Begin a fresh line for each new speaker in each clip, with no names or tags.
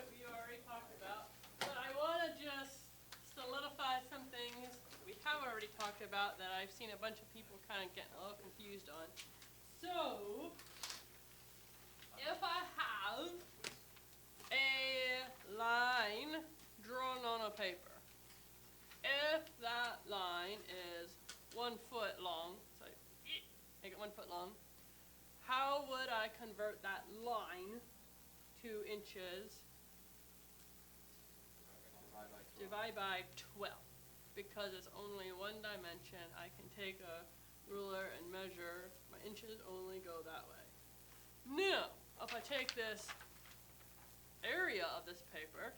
what we already talked about, but I want to just solidify some things we have already talked about that I've seen a bunch of people kind of getting a little confused on. So, if I have a line drawn on a paper, if that line is 1 foot long, so make it 1 foot long, how would I convert that line to inches? Divide by 12. Because it's only one dimension, I can take a ruler and measure. My inches only go that way. Now, if I take this area of this paper,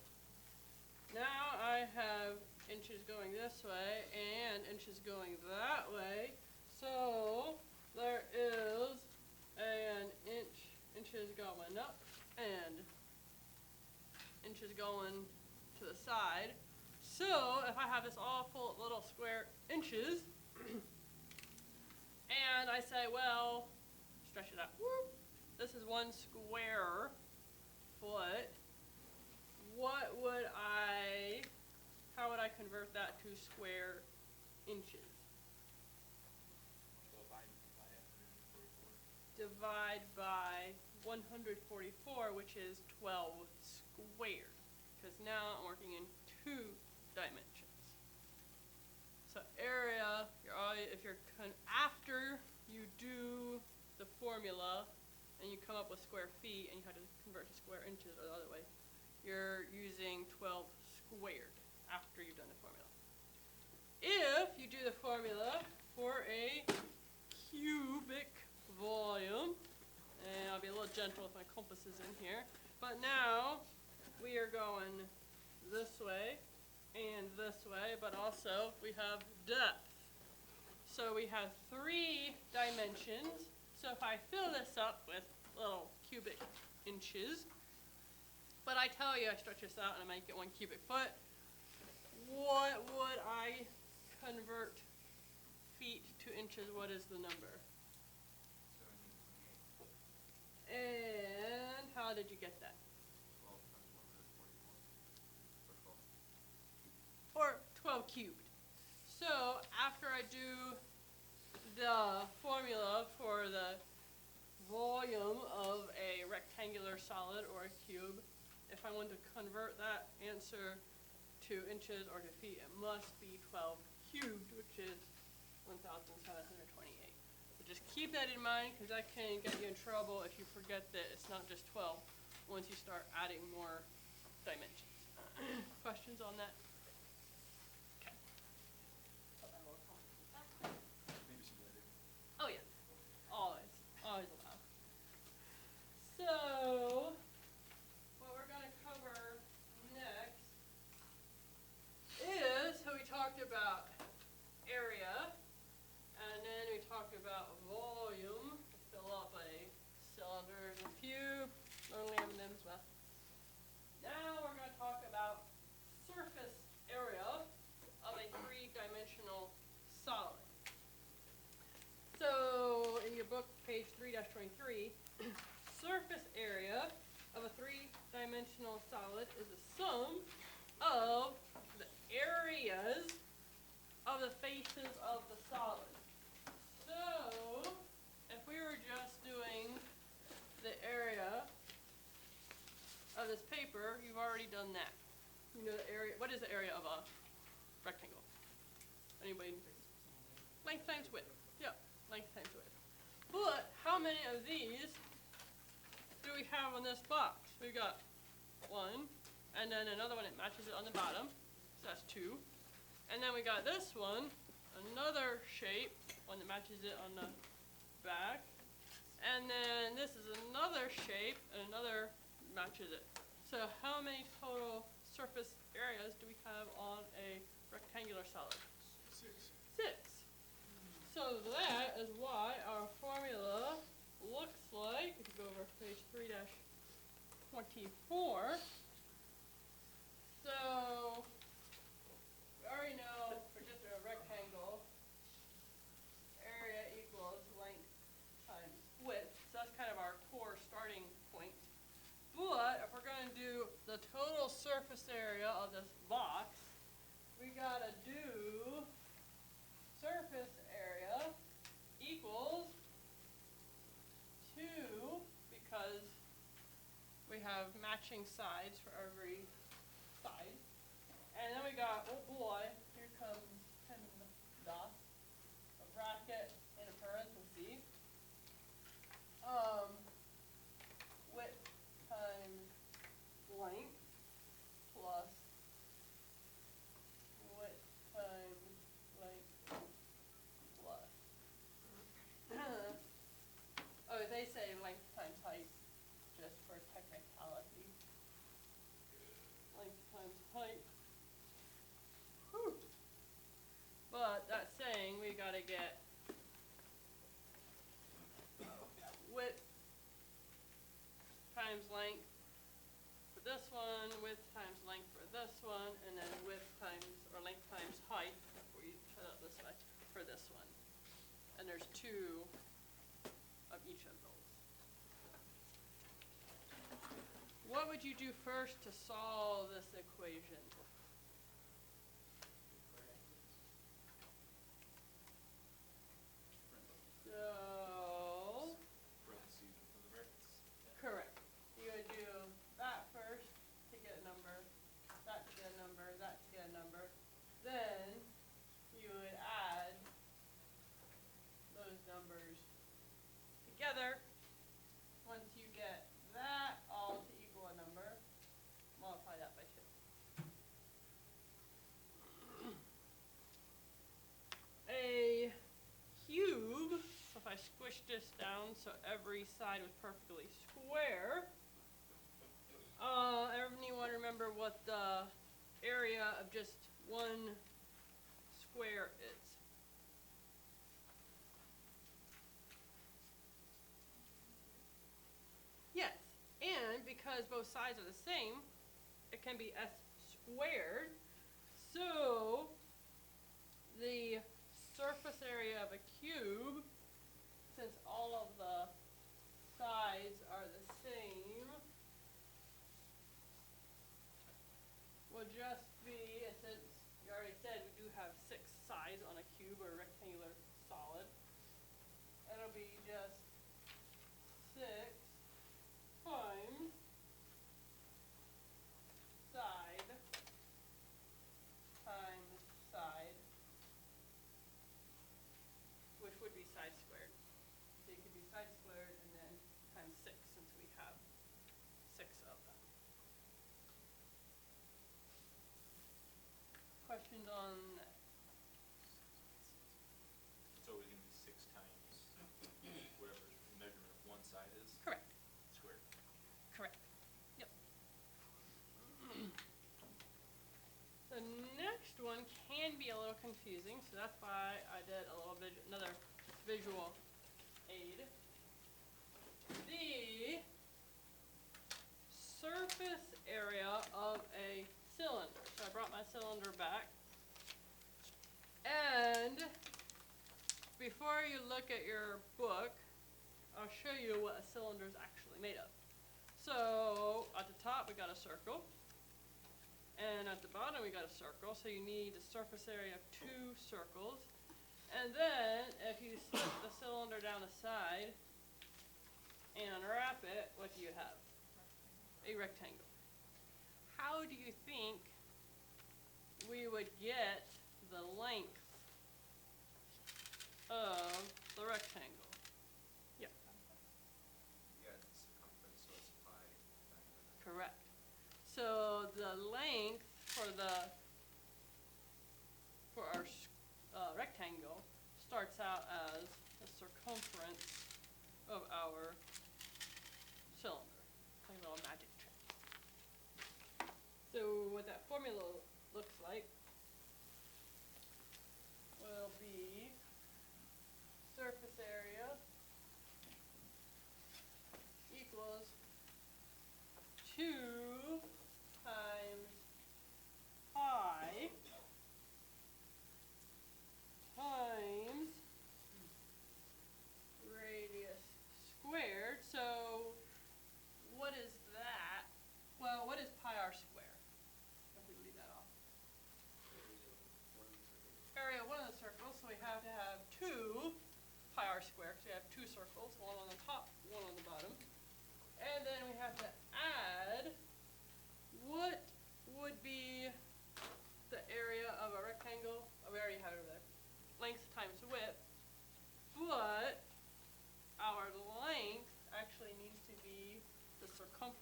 now I have inches going this way and inches going that way. So there is an inches going up and inches going to the side. So if I have this all full of little square inches, and I say, well, stretch it out, whoop, this is 1 square foot, how would I convert that to square inches? Divide by 144, which is 12 squared. Because now I'm working in 2 dimensions. So area, after you do the formula and you come up with square feet and you have to convert to square inches or the other way, you're using 12 squared after you've done the formula. If you do the formula for a cubic volume, and I'll be a little gentle with my compasses in here, but now we are going this way and this way, but also we have depth. So we have 3 dimensions. So if I fill this up with little cubic inches, but I tell you I stretch this out and I make it 1 cubic foot, what would I convert feet to inches? What is the number? And how did you get that? Or 12 cubed. So after I do the formula for the volume of a rectangular solid or a cube, if I want to convert that answer to inches or to feet, it must be 12 cubed, which is 1,728. So just keep that in mind, because that can get you in trouble if you forget that it's not just 12 once you start adding more dimensions. Questions on that? Okay. Oh yeah, always allowed. So what we're going to cover next is, so we talked about area, and then we talked about volume, fill up a cylinder and a cube, only M&M's left. Now we're going to talk about surface area of a 3-dimensional solid. So in your book, page 3-23, surface area of a 3-dimensional solid is the sum of the areas of the faces of the solid. So if we were just doing the area of this paper, you've already done that. You know the area. What is the area of a rectangle? Anybody? Length times width. Yeah, length times width. But how many of these do we have on this box? We've got 1, and then another one that matches it on the bottom, so that's 2. And then we got this one, another shape, one that matches it on the back. And then this is another shape, and another matches it. So how many total surface areas do we have on a rectangular solid?
6.
6. So that is why our formula looks like, if you go over page 3-24, so we already know for just a rectangle, area equals length times width. So that's kind of our core starting point. But if we're going to do the total surface area of this box, we gotta do surface area equals 2, because we have matching sides for every side. And then we got, oh boy, here comes PEMDAS, a bracket and a parenthesis. Width times length plus width times length plus. Oh, they say length times height just for technicality. Length times height. Whew. But that's saying we gotta get width times length for this one, width times length for this one, and then width times, or length times height, if we put it this way, for this one. And there's 2 of each of those. What would you do first to solve this equation? So, correct. You would do that first to get a number, that to get a number, that to get a number. Then you would add those numbers together. Once you get that all to equal a number, multiply that by 2. A cube, so if I squish this down so every side was perfectly square, anyone remember what the area of just one square is? Yes, and because both sides are the same, it can be s squared. So the surface area of a cube, since all of the sides are the same, will just be, since you already said we do have 6 sides on a cube or a rectangular solid, it'll be just 6 times side times side, which would be side squared. So you could do side squared and then times 6, since we have 6 of them. Questions on that?
It's always going to be 6 times whatever the measurement of one side is.
Correct.
Squared.
Correct. Yep. The next one can be a little confusing, so that's why I did a little bit another visual aid. The surface area of a cylinder. So I brought my cylinder back. And before you look at your book, I'll show you what a cylinder is actually made of. So at the top we got a circle, and at the bottom we got a circle, so you need a surface area of 2 circles. And then if you split the cylinder down the side and unwrap it, what do you have? A rectangle. How do you think we would get the length of the rectangle? Yeah.
Yeah, the circumference, so it's pi diameter.
Correct. So the length for our rectangle starts out as the circumference of our cylinder. Like a little magic trick. So what that formula looks like will be surface area equals 2 times pi times radius squared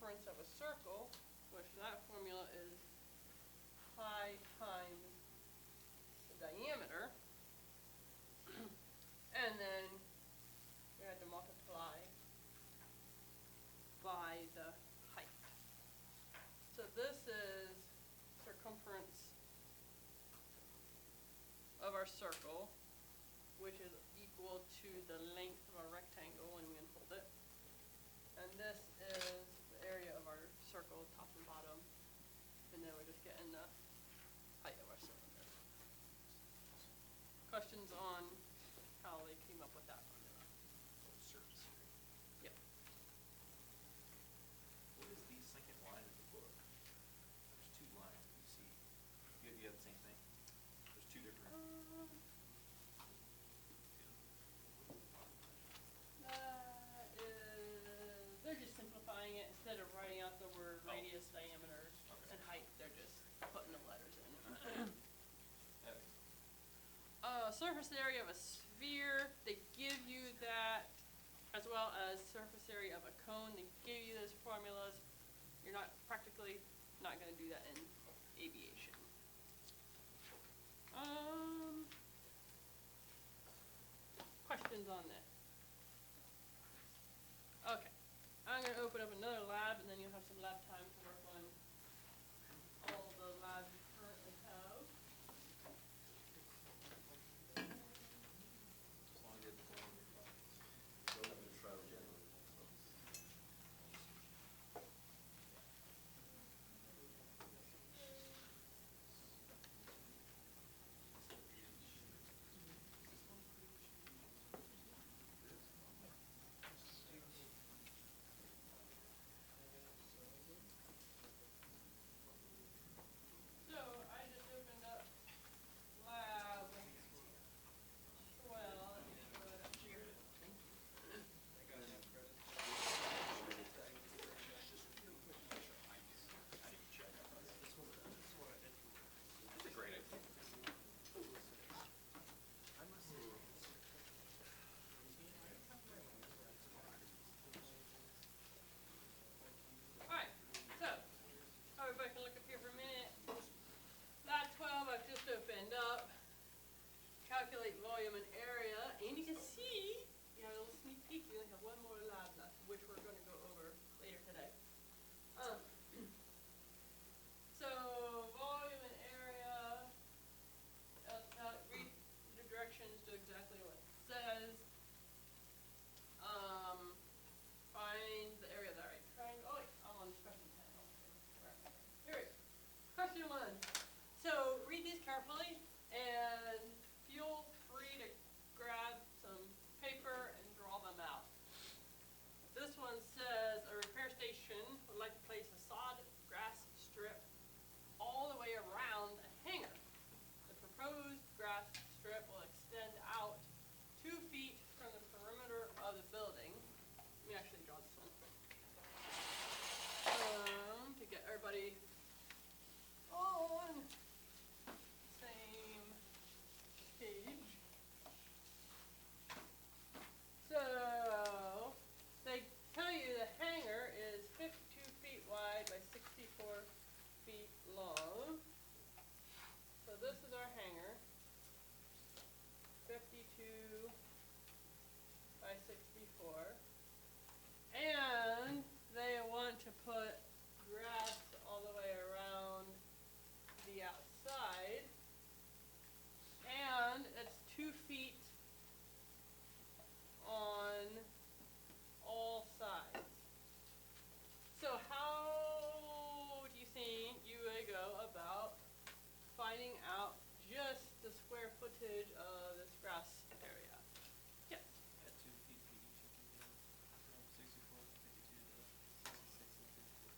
circumference of a circle, which that formula is pi times the diameter. And then we had to multiply by the height. So this is circumference of our circle, which is equal to the length of our rectangle when we unfold it. And this is the area of our circle, top and bottom. And then we're just getting the height of our cylinder. Questions on how they came up with that formula?
Surface area.
Yep.
What is the second line of the book? There's two lines, you see. You have the same thing? There's two different.
They're just simplifying it. Instead of writing out the word radius, diameter, and height, they're just putting the letters in. Surface area of a sphere, they give you that, as well as surface area of a cone. They give you those formulas. You're not practically not going to do that in aviation. Questions on that? Okay, I'm going to open up another lab, and then you'll have some lab time to work on all the labs you currently have.
As long as you have the one you're fine.
So I'm gonna try to generate
So I just opened up lab 12. Let me throw it up here.
I didn't check. That's a great idea.
Alright, so everybody can look up here for a minute. Lab 12 I've just opened up. Calculate volume and area, and you can see, you know, a little sneak peek, we only have one more lab left, which we're going to go over later today. So volume and area, read the directions, do exactly what it says. Find the area of the right triangle. Oh wait, I'm on question 10. Here we go. Question 1. So read these carefully and feel free to grab some paper and draw them out. This one says a repair station would like to place a sod grass strip all the way around a hangar. The proposed grass strip will extend out 2 feet from the perimeter of the building. Let me actually draw this one. To get everybody on same page. So they tell you the hangar is 52 feet wide by 64 feet long. So this is our hangar. 52 by 64. And they want to put grass all the way around the outside. And it's 2 feet on all sides. So how do you think you would go about finding out just the square footage of this grass area? Yeah.
At 2 feet for each of the 64, 52, 66, and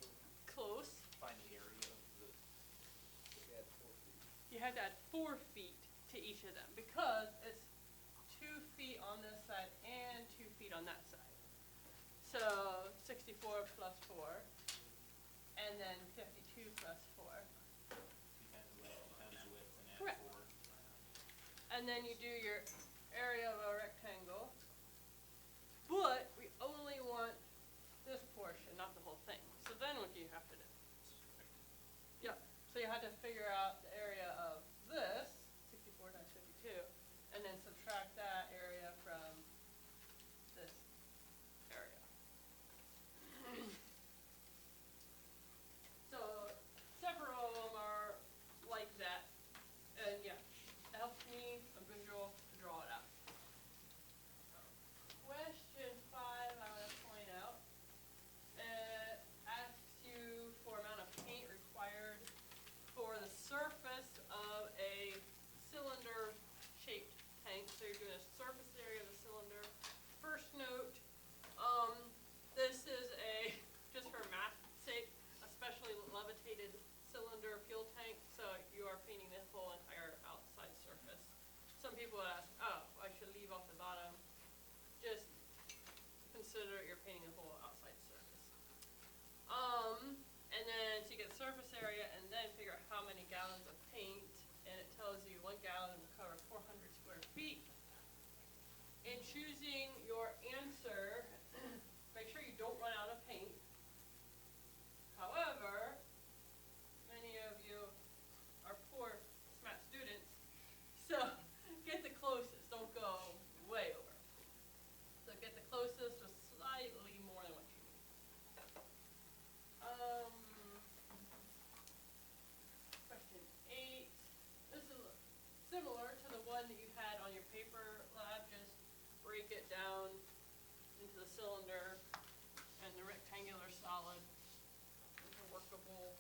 54.
Close.
Find the area of the.
add 4 feet.
You have to add 4 feet to each of them because it's 2 feet on this side and 2 feet on that side. So 64 plus 4, and then 52 plus 4.
2 times length, 2 times width, and add
Correct.
4.
And then you do your area of a rectangle. But we only want So you had to figure out the area of this, 64 times 52, and then subtract that area from this area. So several of them are like that, and yeah, it helps me, a visual, to draw it out. Question 5, I want to point out, asks you for amount of paint required for the surface of a cylinder-shaped tank. So you're doing a surface area of the cylinder. First note, this is just for math sake, a specially levitated cylinder fuel tank, so you are painting the whole entire outside surface. Some people would ask, oh, I should leave off the bottom. Just consider you're painting the whole outside surface. And then so you get surface area and then figure out how many gallons of paint, and it tells you 1 gallon will cover 400 square feet. In choosing your answer, make sure you don't run out of paint. However, many of you are poor, smart students, so get the closest, don't go way over. So get the closest with slightly more than what you need. Question 8. This is similar to the one that you had on your paper lab, just break it down into the cylinder and the rectangular solid into workable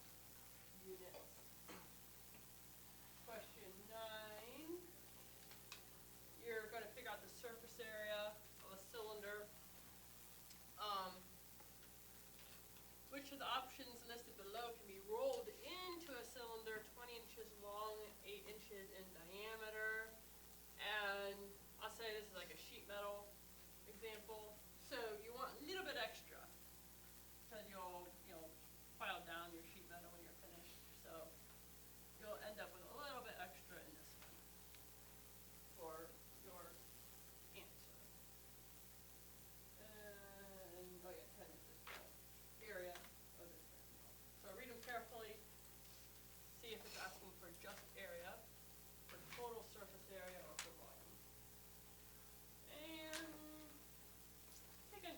units. Question 9. You're going to figure out the surface area of a cylinder. Which of the options listed below can be rolled into a cylinder 20 inches long, 8 inches in diameter? And I'll say this is like a sheet metal example. So you want a little bit extra, because you'll file down your sheet metal when you're finished. So you'll end up with a little bit extra in this one for your answer. And oh yeah, 10 inches area of this rectangle. So read them carefully. See if it's asking for just area, for total surface area, or for volume. And take 10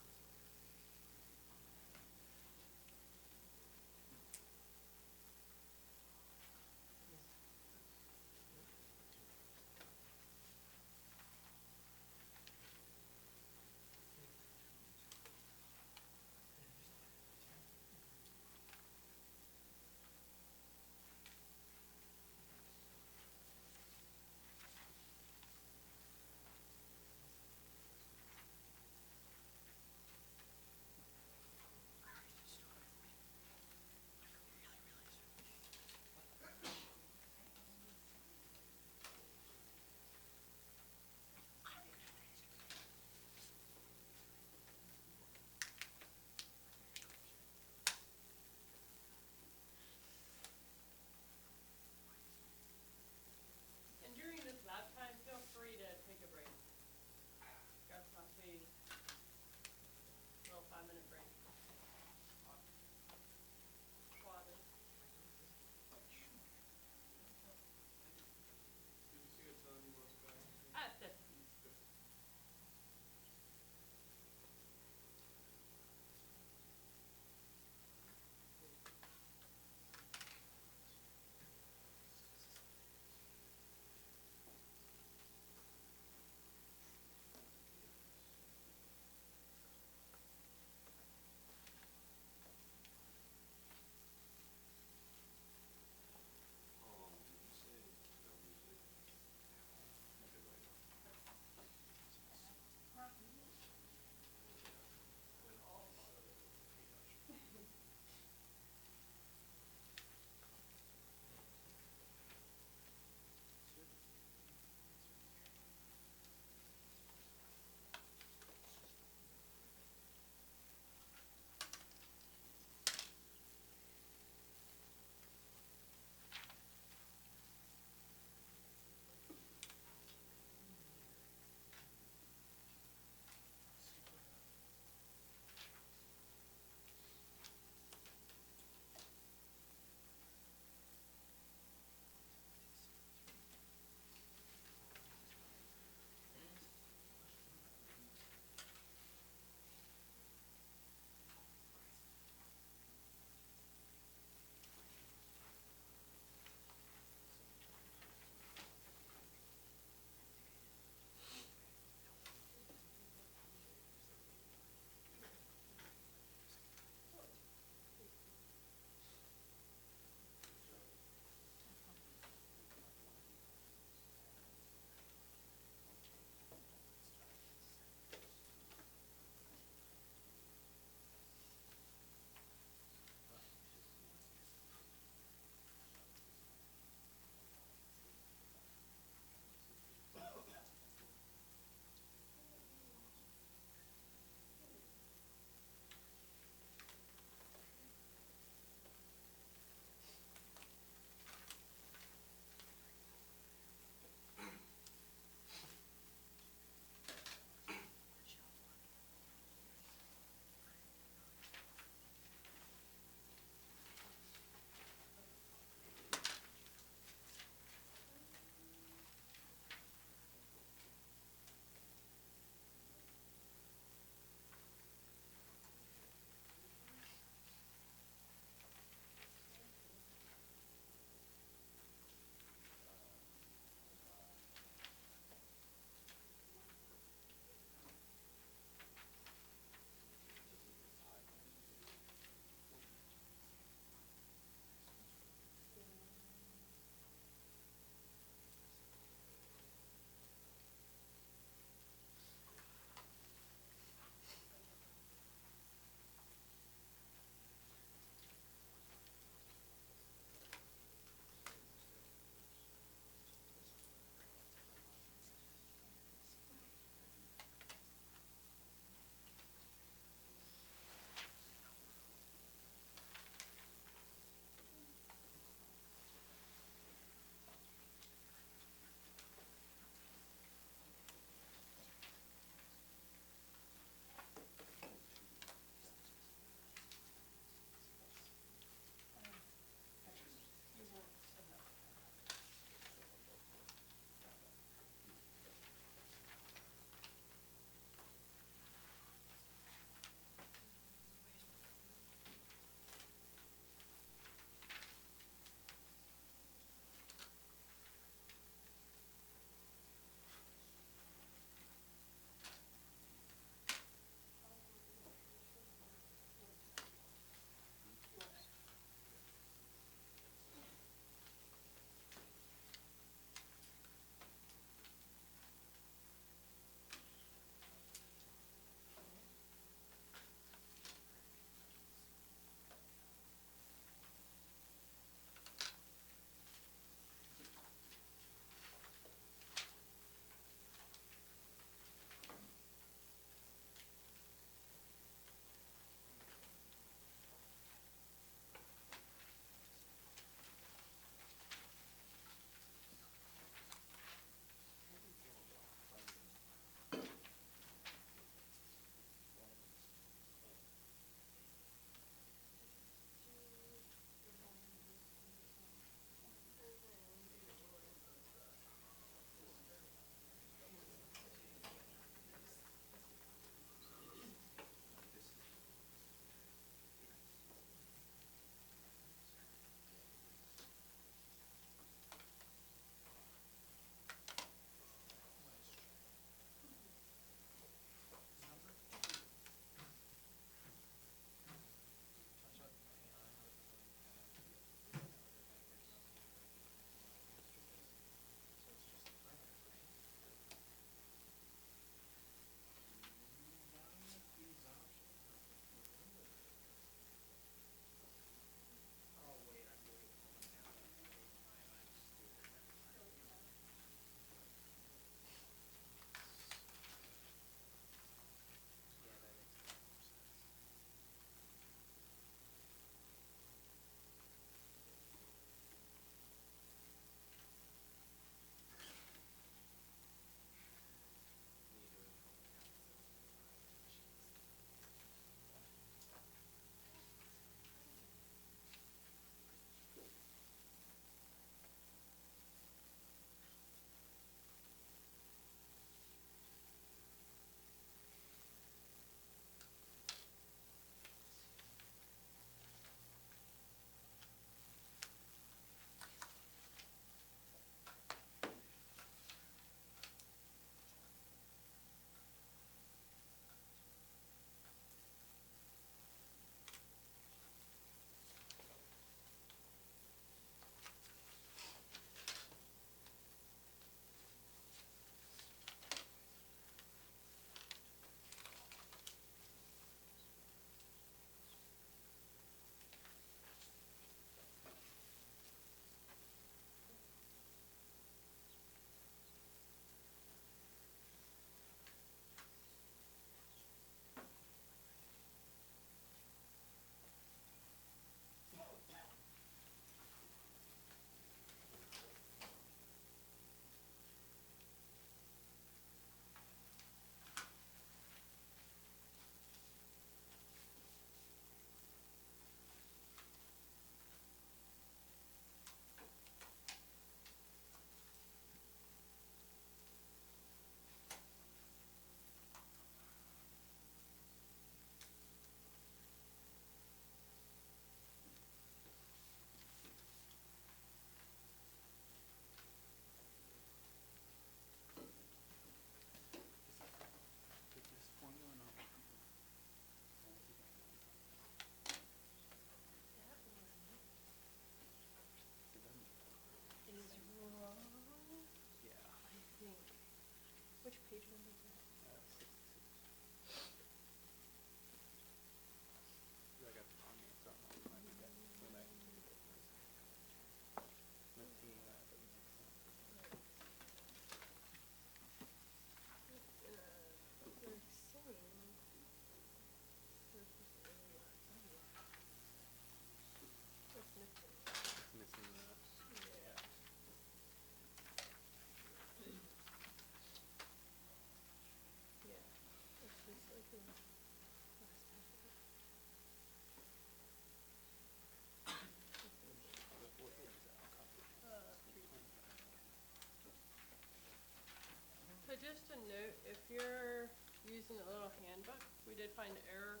just a note, if you're using the little handbook, we did find an error,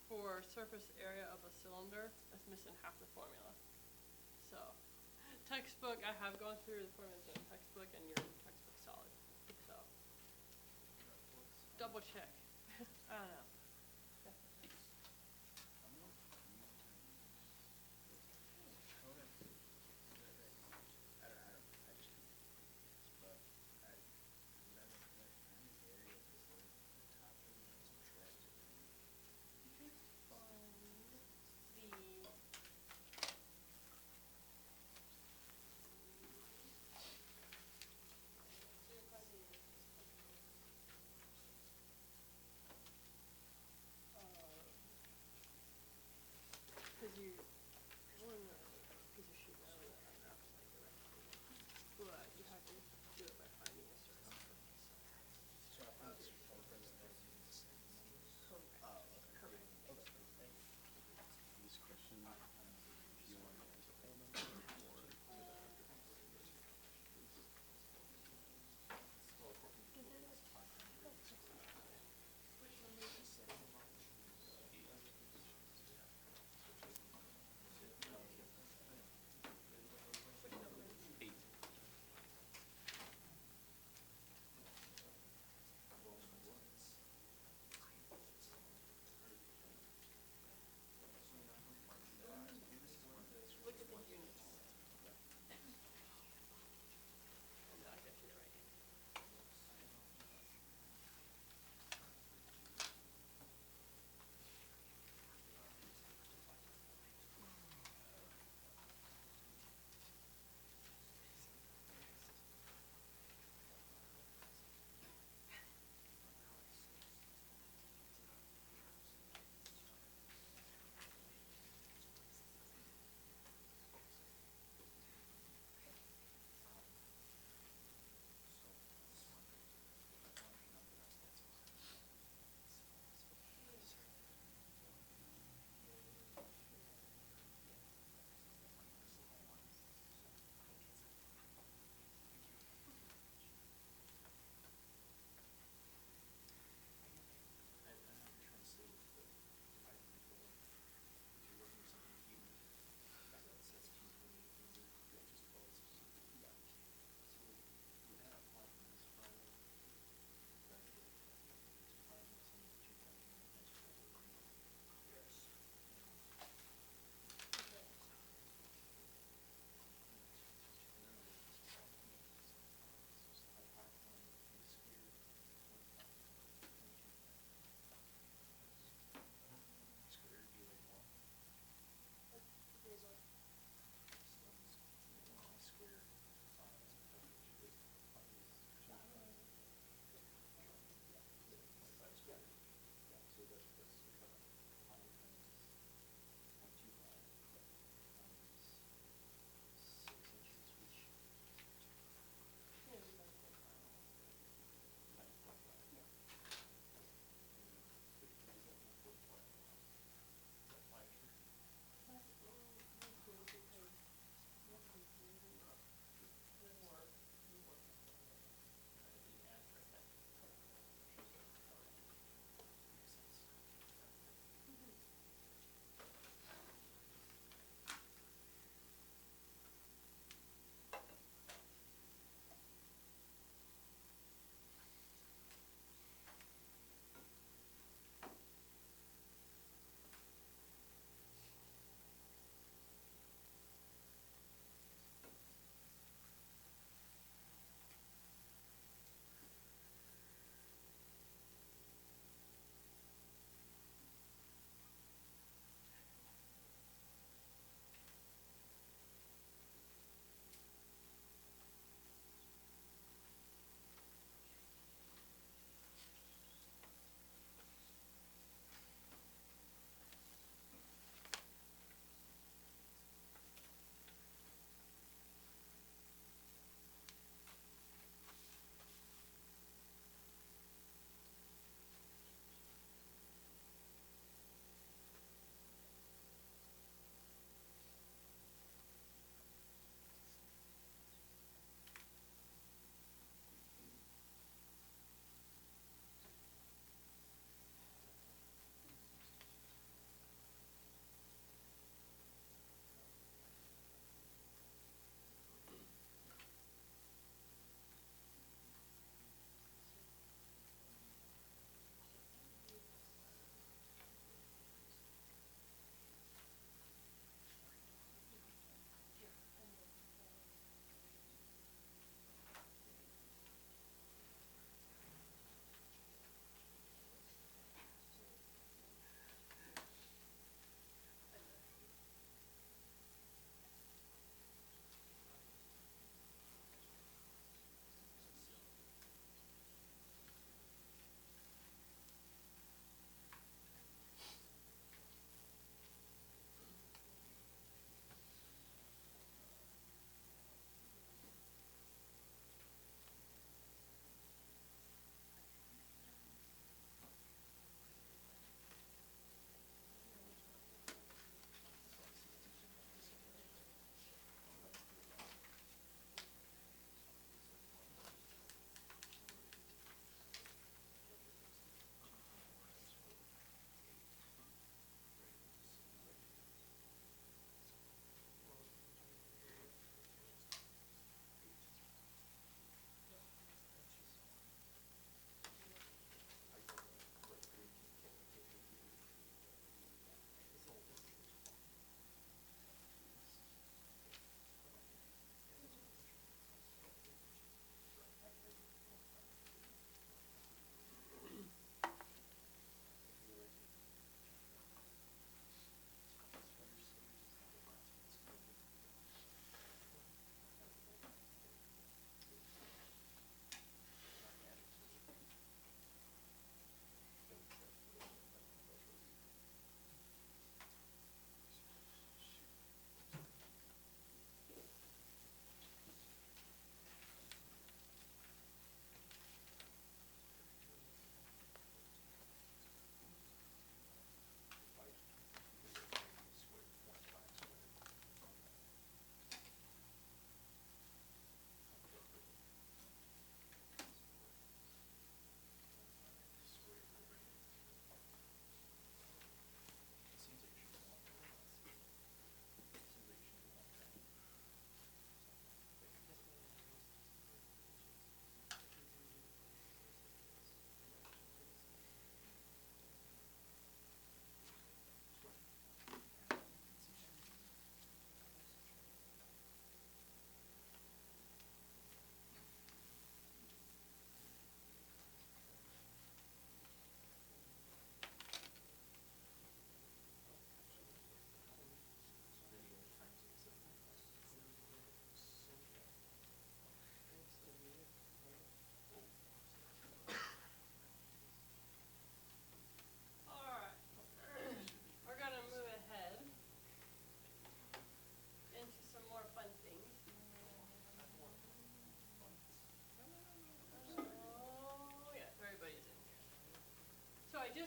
for surface area of a cylinder, that's missing half the formula. So, textbook, I have gone through the formulas in the textbook and your textbook's solid, so, double check. I don't know.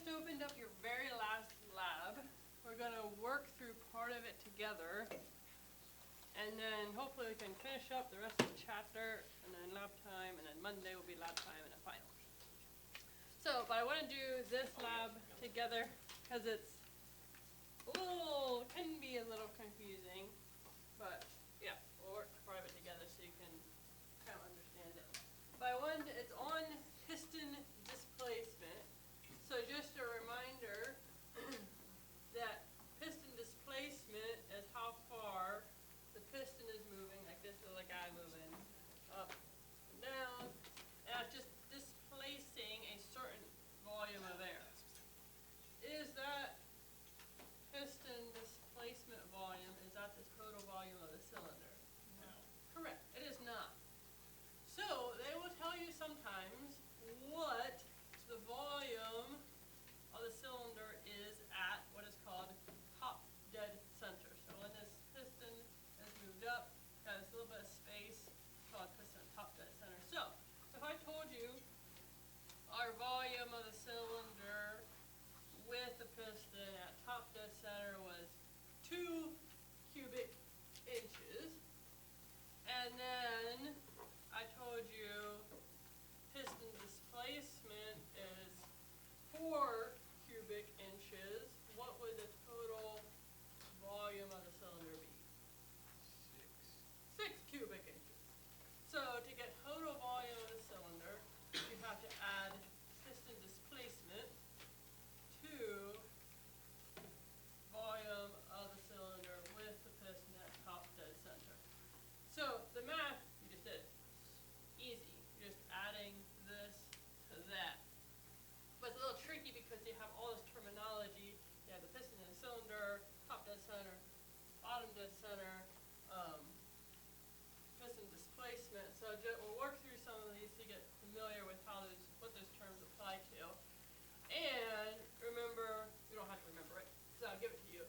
just opened up your very last lab. We're gonna work through part of it together. And then hopefully we can finish up the rest of the chapter, and then lab time, and then Monday will be lab time and a final. So, but I wanna do this lab together, cause it's can be a little confusing, but yeah, we'll work part of it together so you can kind of understand it. But it's on piston displacement. So just a reminder that piston displacement is how far the piston is moving, like this is a guy moving up and down, and it's just displacing a certain volume of air. Is that piston displacement volume, is that the total volume of the cylinder?
No.
Correct, it is not. So they will tell you sometimes what the volume of the cylinder is at what is called top dead center. So when this piston is moved up, got this little bit of space called piston top dead center. So if I told you our volume of the cylinder with the piston at top dead center was 2 cubic inches, and then I told you piston displacement is 4 cubic inches, what would the total volume of the cylinder be? 6 cubic inches. So to get total volume of the cylinder, you have to add piston displacement to volume of the cylinder with the piston at top dead center. So the math you just did, easy. You're just adding this to that. But it's a little tricky because you have all this terminology. You have the piston in the cylinder, top dead center, bottom dead center, piston displacement. So we'll work through some of these to get familiar with what those terms apply to. And remember, you don't have to remember it, so I'll give it to you.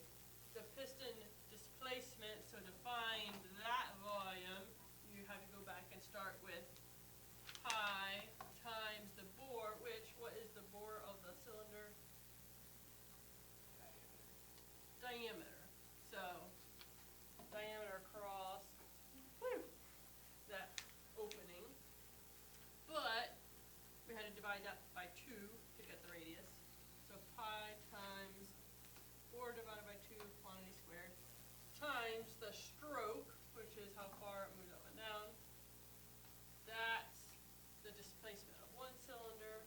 The piston displacement, so to find that volume, you have to go back and start with pi times the bore, what is the bore of the cylinder? Diameter. So, diameter across that opening. But, we had to divide that by 2 to get the radius. So pi times 4 divided by 2, quantity squared, times the stroke, which is how far it moves up and down. That's the displacement of one cylinder.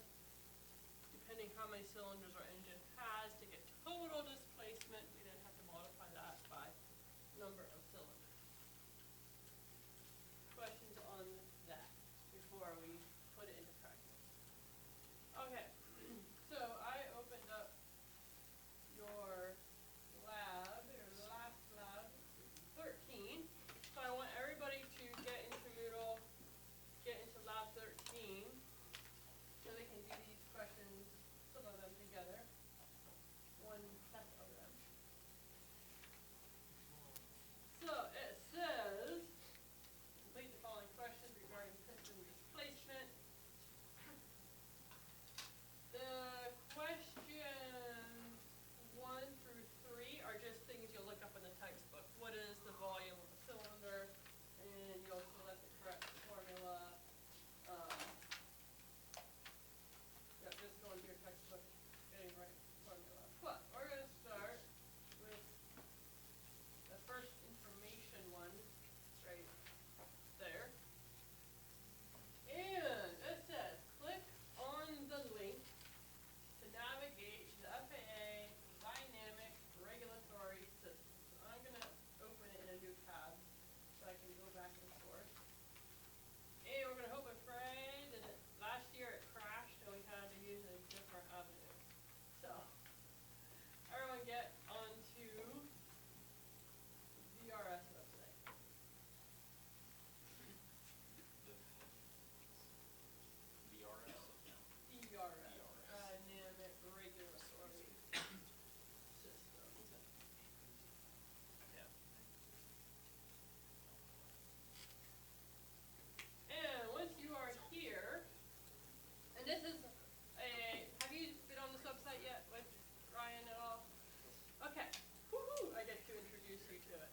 Depending how many cylinders our engine has, to get total displacement, we then have to multiply that by number of cylinders. Questions on that before we put it into practice? Okay, so I opened up your lab, your last lab, 13. So I want everybody to get into lab 13, so they can do these questions, some of them together, one set of them. So,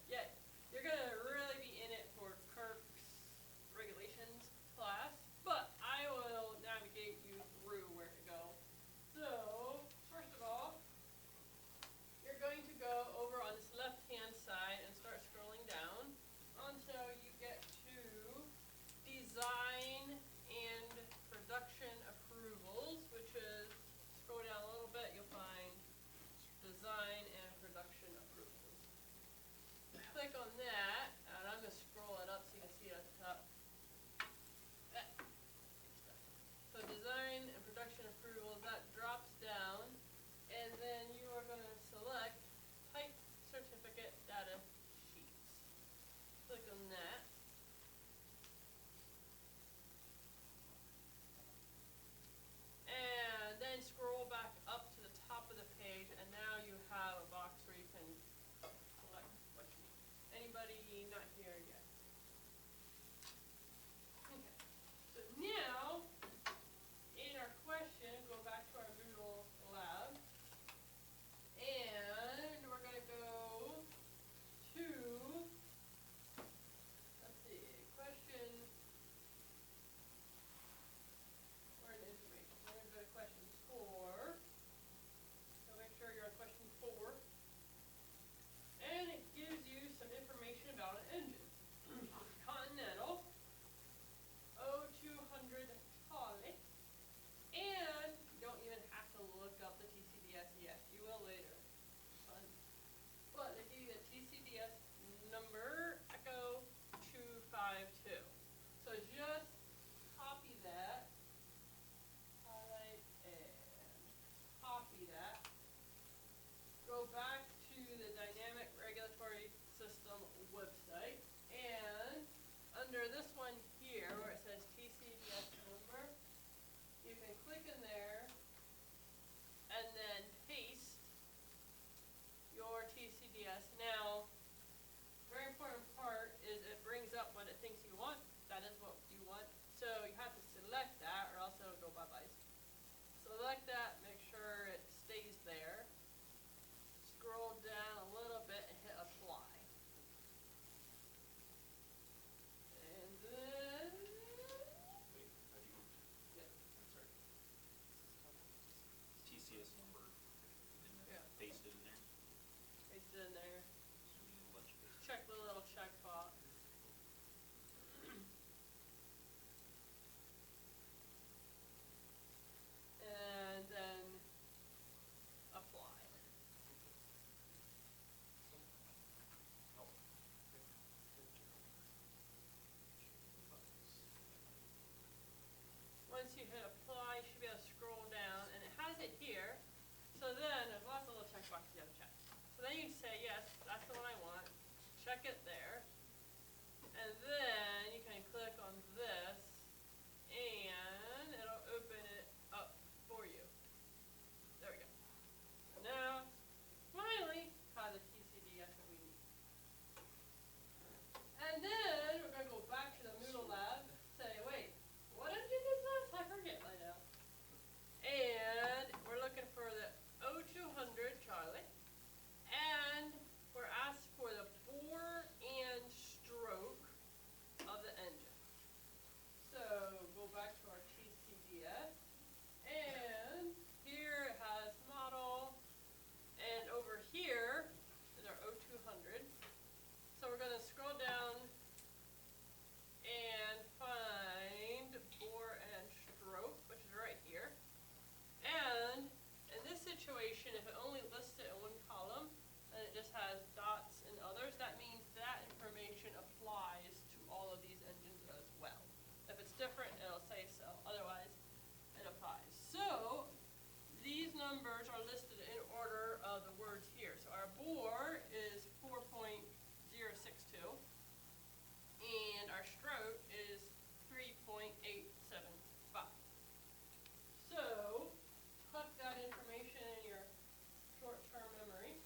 Yeah, you're gonna really be in it for Kirk's regulations class, but I will navigate you through where to go. So, first of all, you're going to go over on this left-hand side and start scrolling down until you get to design and production approvals, which is, scroll down a little bit, you'll find design and production approvals. Click on that, and I'm gonna scroll it up so you can see it at the top. So design and production approvals, that drops down, and then you are gonna select type certificate data sheets. Click on that. And then scroll back up to the top of the page, and now you have a box where you can select what you need. Anybody not here yet? Okay. So now, in our question, go back to our Moodle lab, and we're gonna go to, let's see, question, or an information. We're gonna go to question 4. So make sure you're on question 4. And it gives you some information about an engine. Continental, O200 Charlie, and you don't even have to look up the TCDS yet. You will later. But they give you the TCDS number, Echo 252. So just copy that, highlight and copy that. Go back to the Dynamic Regulatory System website, and under this one here where it says TCDS number, you can click in there and then paste your TCDS. Now, very important part is it brings up what it thinks you want. That is what you want. So you have to select that or else it'll go bye-bye. Select that, make sure it stays there. Scroll down a little bit and hit apply. And then,
Wait, how do you,
yeah,
I'm sorry. TCS number, and then
Yeah.
paste it in there?
paste it in there.
So we need a bunch of paste.
Check the little check box. And then apply.
Oh.
Once you hit apply, you should be able to scroll down, and it has it here. So then, there's lots of little check boxes you have to check. So then you can say, yes, that's the one I want. Check it there. And then you can click on this, and it'll open it up for you. There we go. So now, finally, have the TCDS that we need. And then we're gonna go back to the Moodle lab, say, wait, what engine is this? I forget right now. And we're looking for the O200 Charlie, and we're asked for the bore and stroke of the engine. So go back to our TCDS, and here it has model, and over here is our O200. So we're gonna scroll down and find bore and stroke, which is right here. And in this situation, if it only lists it in one column, and it just has dots and others, that means that information applies to all of these engines as well. If it's different, it'll say so. Otherwise, it applies. So these numbers are listed in order of the words here. So our bore is 4.062, and our stroke is 3.875. So put that information in your short-term memory,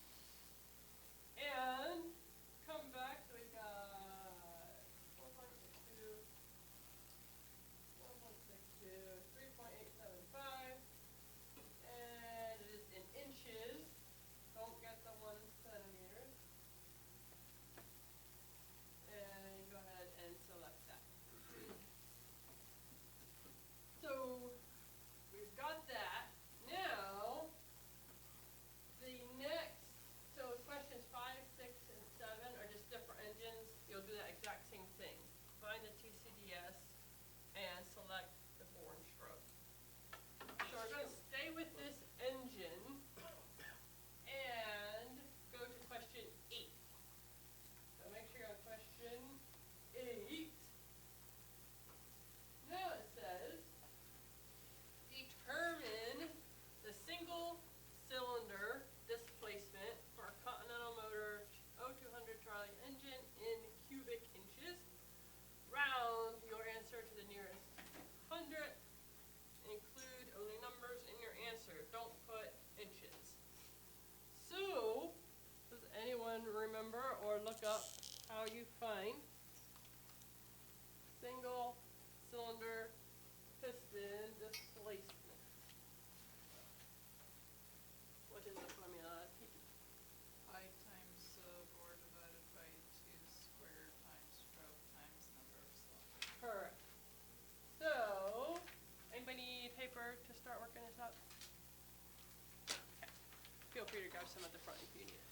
and come back. So we've got 4.62, 3.875, and it is in some at the front if you need it.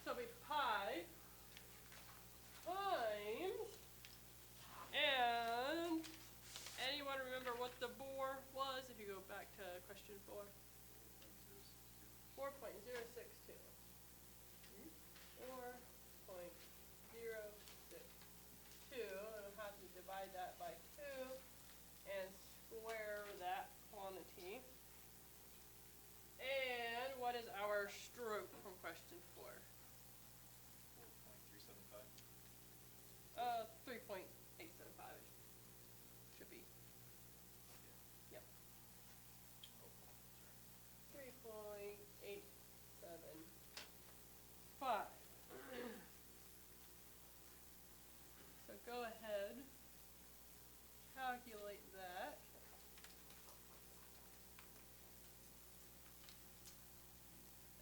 So it'll be pi times, and anyone remember what the bore was if you go back to question 4? 4.062. 4.062, and I'll have to divide that by 2 and square that quantity. And what is our stroke from question 4?
4.375.
3.875 should be. Yep.
Oh, sorry.
3.875. So go ahead, calculate that.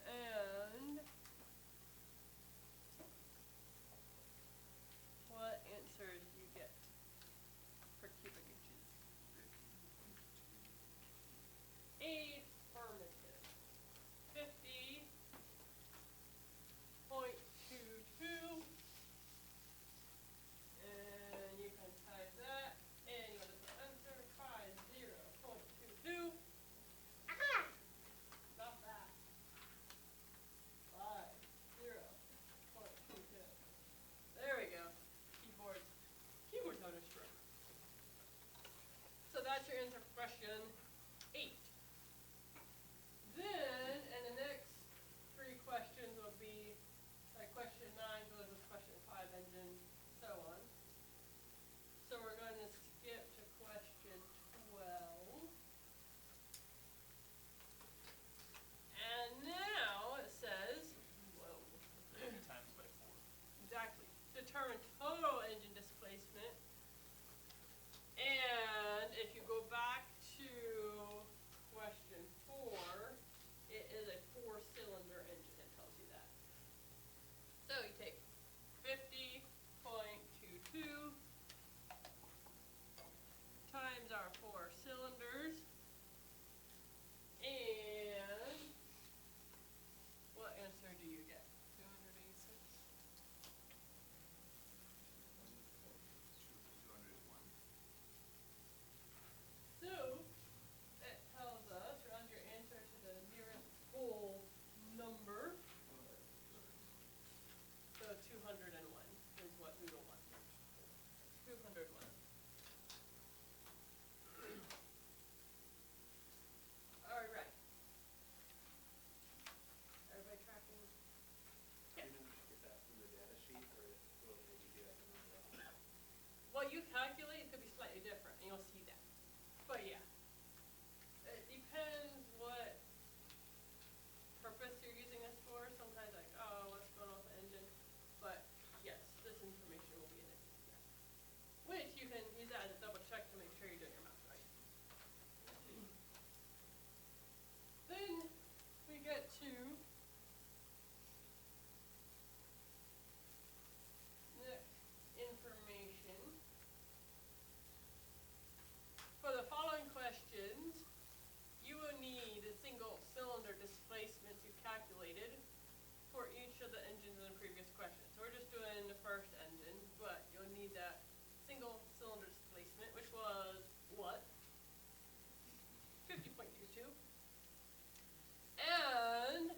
And what answer do you get for cubic inches? Affirmative. 50.22. And you can type that, and you get the answer, 50.22. Not that. 50.22. There we go. Keyboard's on a stroke. So that's your answer for question 8. Then, and the next 3 questions will be, like question 9 goes with question 5 engine, so on. So we're going to skip to question 12. And now it says, whoa.
Times by 4.
Exactly. Determine total engine displacement. And if you go back to question 4, it is a 4-cylinder engine. It tells you that. So you take 50.22 times our 4 cylinders. And what answer do you get? 286?
201.
So, it tells us, round your answer to the nearest whole number. So 201 is what we will want. 201. Alright. Everybody tracking?
Do you know if you get that from the data sheet, or will maybe do that in the
What you calculate could be slightly different, and you'll see that. But yeah. It depends what purpose you're using this for. Sometimes like, oh, what's going on with the engine? But yes, this information will be in it. Yeah. Which you can use that as a double check to make sure you're doing your math right. Then we get to next information. For the following questions, you will need the single cylinder displacements you calculated for each of the engines in the previous question. So we're just doing the first engine, but you'll need that single cylinder displacement, which was what? 50.22. And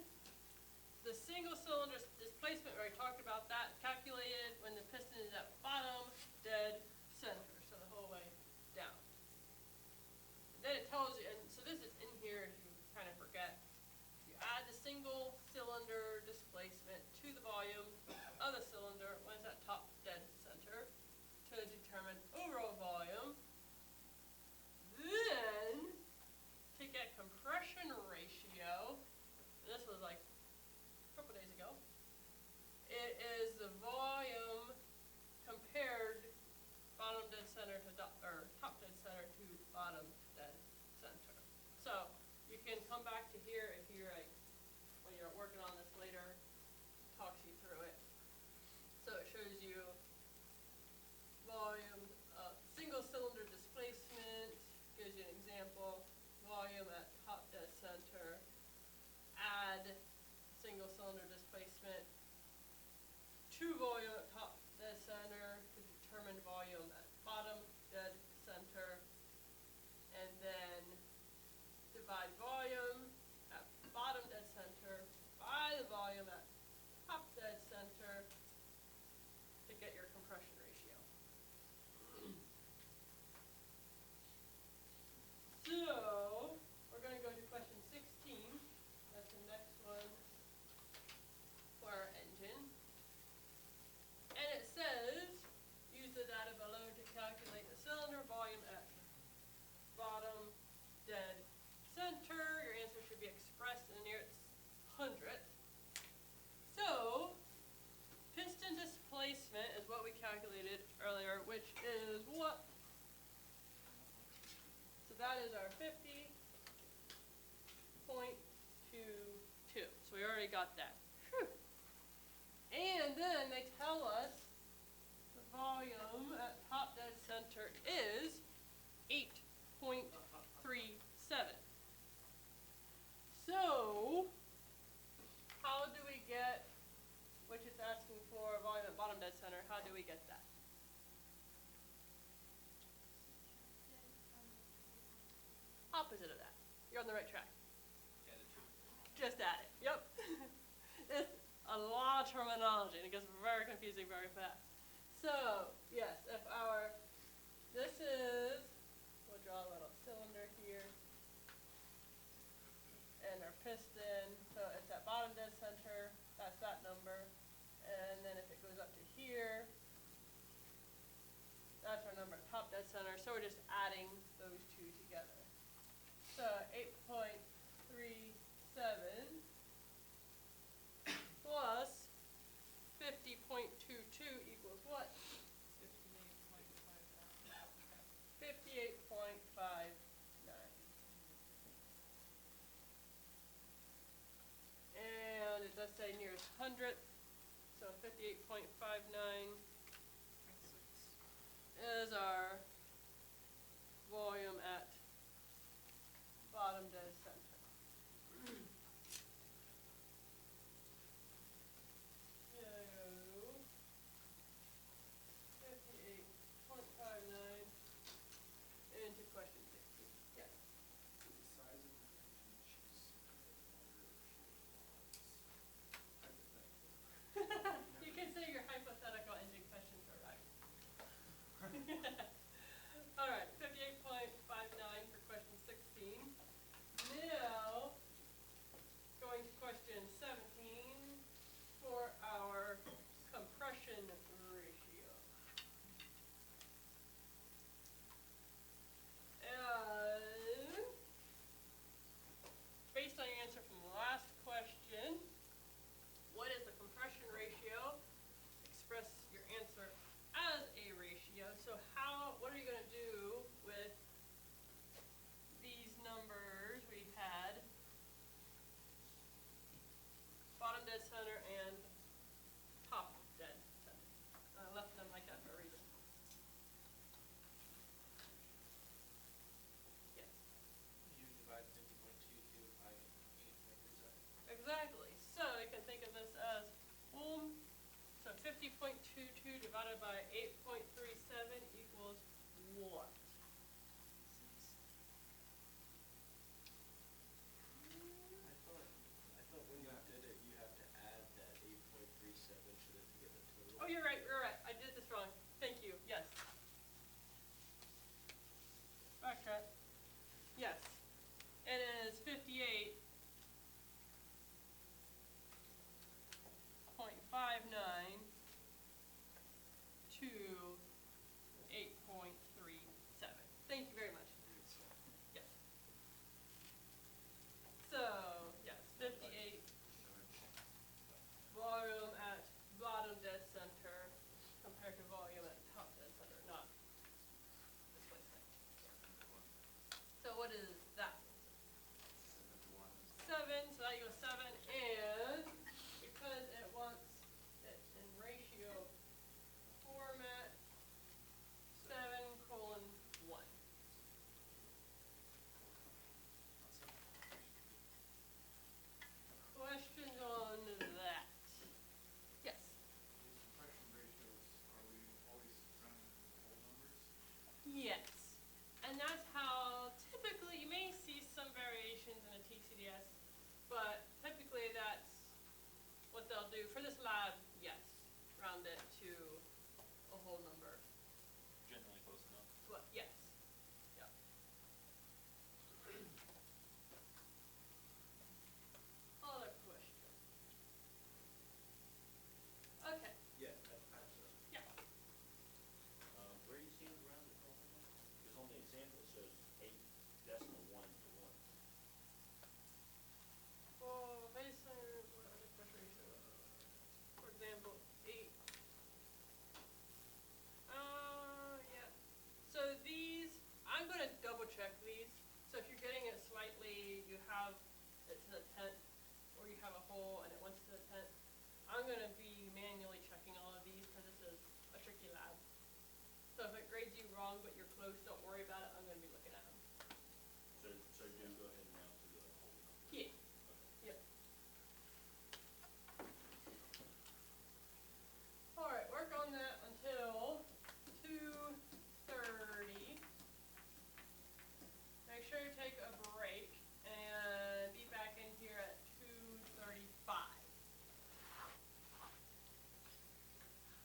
is our 50.22. So we already got that. Whew. And then they tell us the volume at top dead center is 8.37. So, how do we get, which is asking for volume at bottom dead center, how do we get that? Opposite of that. You're on the right track.
Add it to.
Just add it. Yep. It's a lot of terminology and it gets very confusing very fast. So, yes, if this is, we'll draw a little cylinder here. And our piston, so it's at bottom dead center, that's that number. And then if it goes up to here, that's our number at top dead center. So we're just adding those two together. So 8.37 plus 50.22 equals what? 58.59. And it does say nearest hundredth, so 58.59 is our volume at bottom dead center. So 58.59 into question 16. Yes.
So the size of the engine she's hypothetical.
You can say your hypothetical engine questions are right. All right, 58.59 for question 16. Now, going to question 17 for our compression ratio. And based on your answer from the last question, what is the compression ratio? Express your answer as a ratio. So what are you going to do with these numbers we had? Bottom dead center and top dead center. I left them like that for a reason. Yes.
You divide 50.22 by 8.37.
Exactly. So you can think of this as so 50.22 divided by 8.37 equals what?
I thought when you did it, you have to add that 8.37 to it to get the total.
Oh, you're right, you're right. I did this wrong. Thank you. Yes. Backtrack. Yes. It is 58.59 to 8.37. So if it grades you wrong, but you're close, don't worry about it, I'm gonna be looking at them.
So do go ahead and round to the whole number.
Yeah.
Okay.
Yep. Alright, work on that until 2:30. Make sure you take a break and be back in here at 2:35.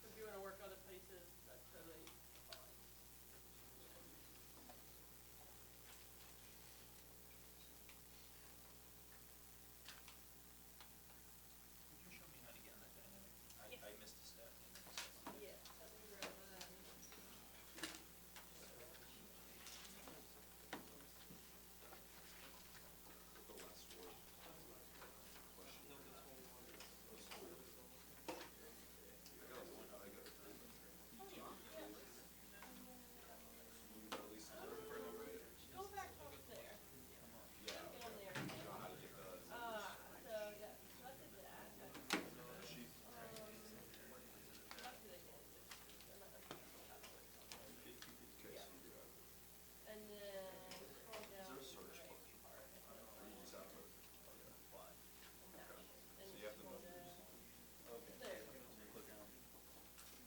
If you wanna work other places, that's totally fine.
Could you show me how to get in that dynamic?
Yeah.
I missed a step in this.
Yeah, let me grab that.
With the last four question.
Number 21 is.
Those four. I got one, I got three. You got at least one for a number eight.
Go back up there.
Yeah.
Down there.
You know how to get the
So that, selected that.
sheet.
Selected again. I'm not sure how that works on there.
Okay,
Yeah.
so you do have it.
And then scroll down
there a
to the
search
right
function?
part.
Or you just have to, okay.
Apply.
And that
Okay.
should-
So
and
you have the
scroll
numbers.
down.
Okay.
There.
Click on.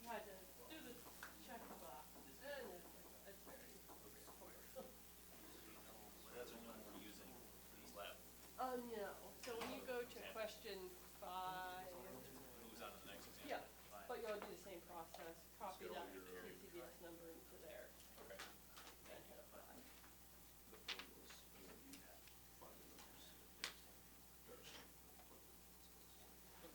You had to do the check box. And it's very hard.
That's only when we're using these lab.
No. So when you go to question 5,
Moves on to the next example.
yeah,
Fine.
but you'll do the same process. Copy
go
that
your-
PCDS number into there.
Okay.
And hit apply.
The formulas, and then you find the numbers. There's what the-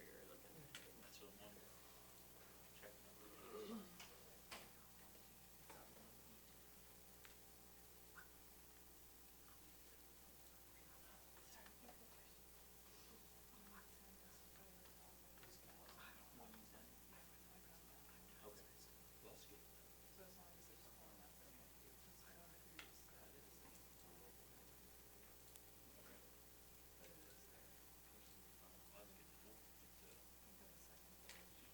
you're looking at.
That's what I'm wondering. Check number. One in 10? Okay. Well, that's good.
So as long as it's corn, that's okay, because I don't know whose that is,
Okay.
but it is there.
Well, that's good to know. It's,
I think on the second page.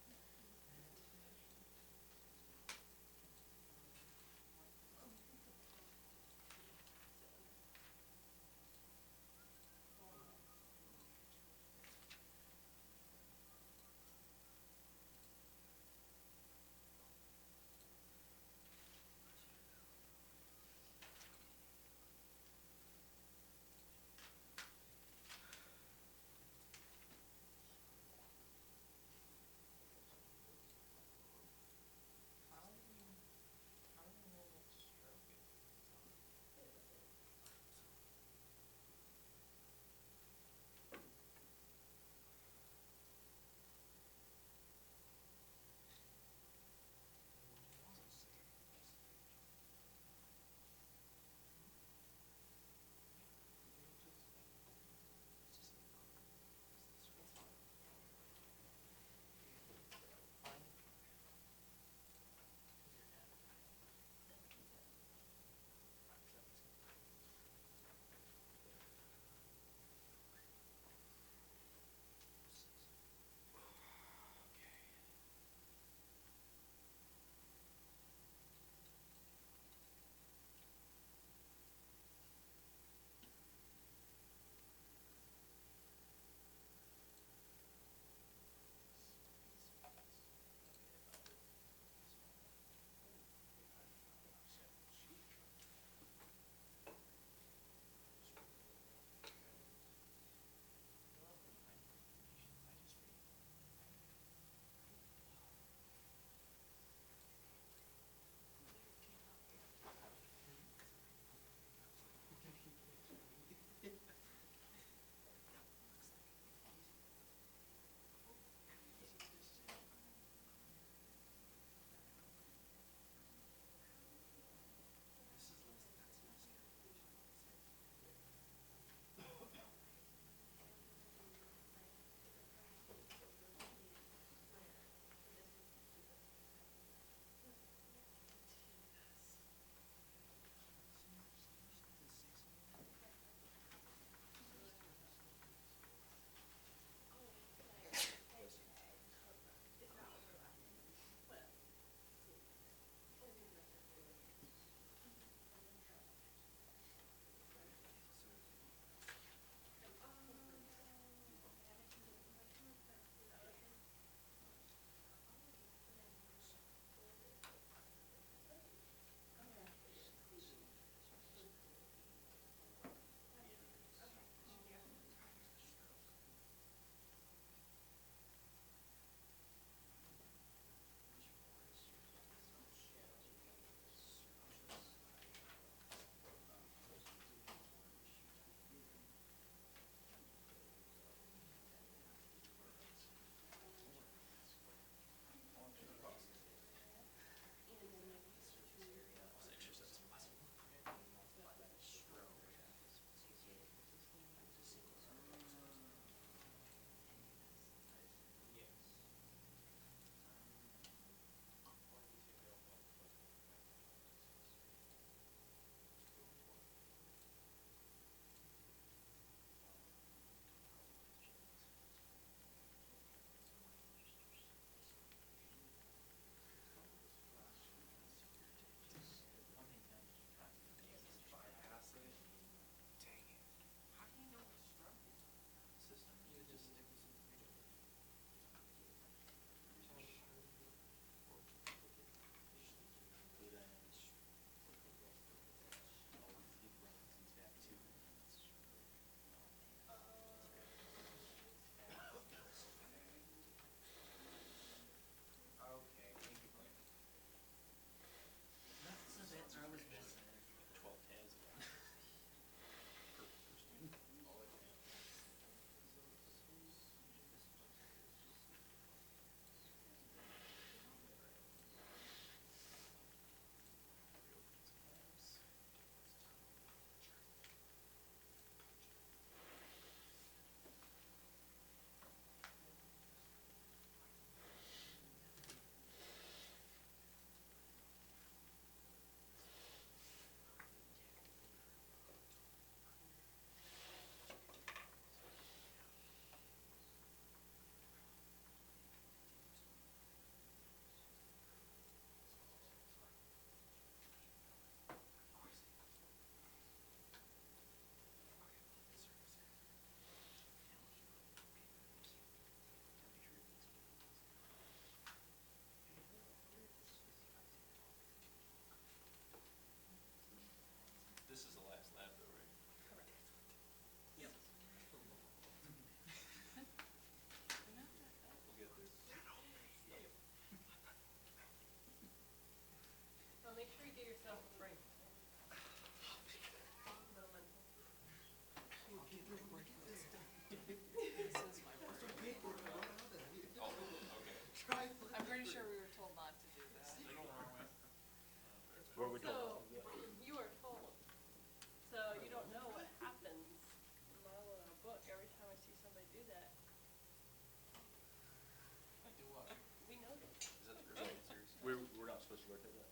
work at that?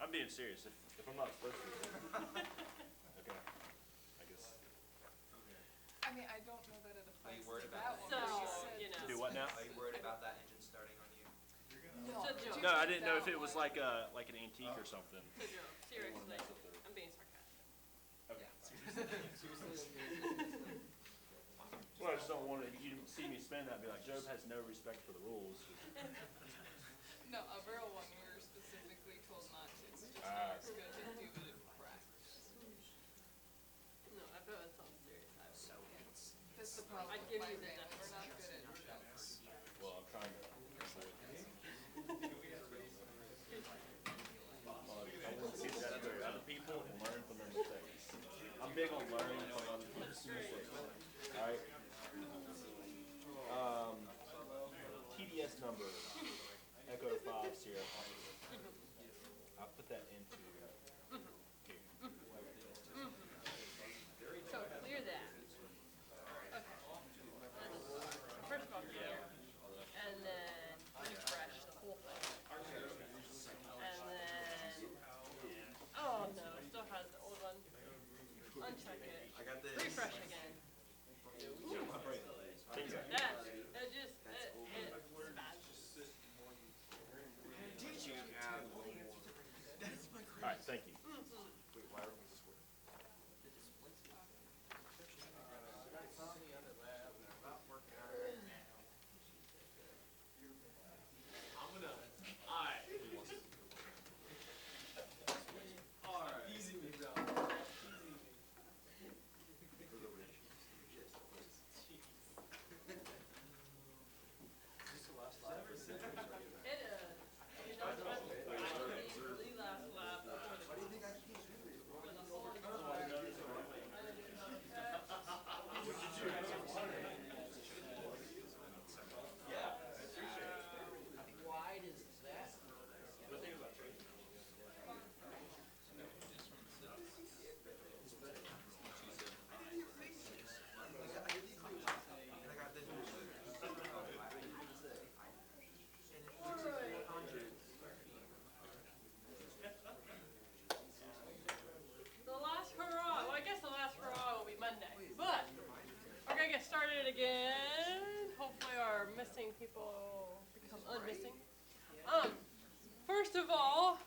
I'm being serious. If I'm not supposed to, okay. I guess.
I mean, I don't know that it
Are you
applies
worried
to
about
that one,
So,
but you said.
you know.
Do what now?
Are you worried about that engine starting on you?
No.
It's a joke.
No, I didn't know if it was like an antique or something.
It's a joke. Seriously, I'm being sarcastic.
Okay. Well, I just don't want you to see me spin that and be like, Job has no respect for the rules.
No, a real one we were specifically told not to. It's just not as good to do it in practice.
No, I bet that sounds serious. I would.
So it's.
That's the problem
I'd
with
give
my
you the
family. We're not good at jokes.
Well, I'm trying to avoid that. I want to see that other people and learn from their mistakes. I'm big on learning from other people's mistakes. Alright? TDS number, Echo 5 Sierra. I'll put that into here.
So clear that. Okay. First of all, clear. And then refresh the whole thing. And then, oh no, it still has the old one. Uncheck it.
I got this.
Refresh again. That just, it's bad.
Alright, thank you.
It is. You know, the last lab before the. What do you think I should do?
Wide is that?
And I got this.
The last hurrah. Well, I guess the last hurrah will be Monday. But we're gonna get started again. Hopefully, our missing people become unmissing. First of all,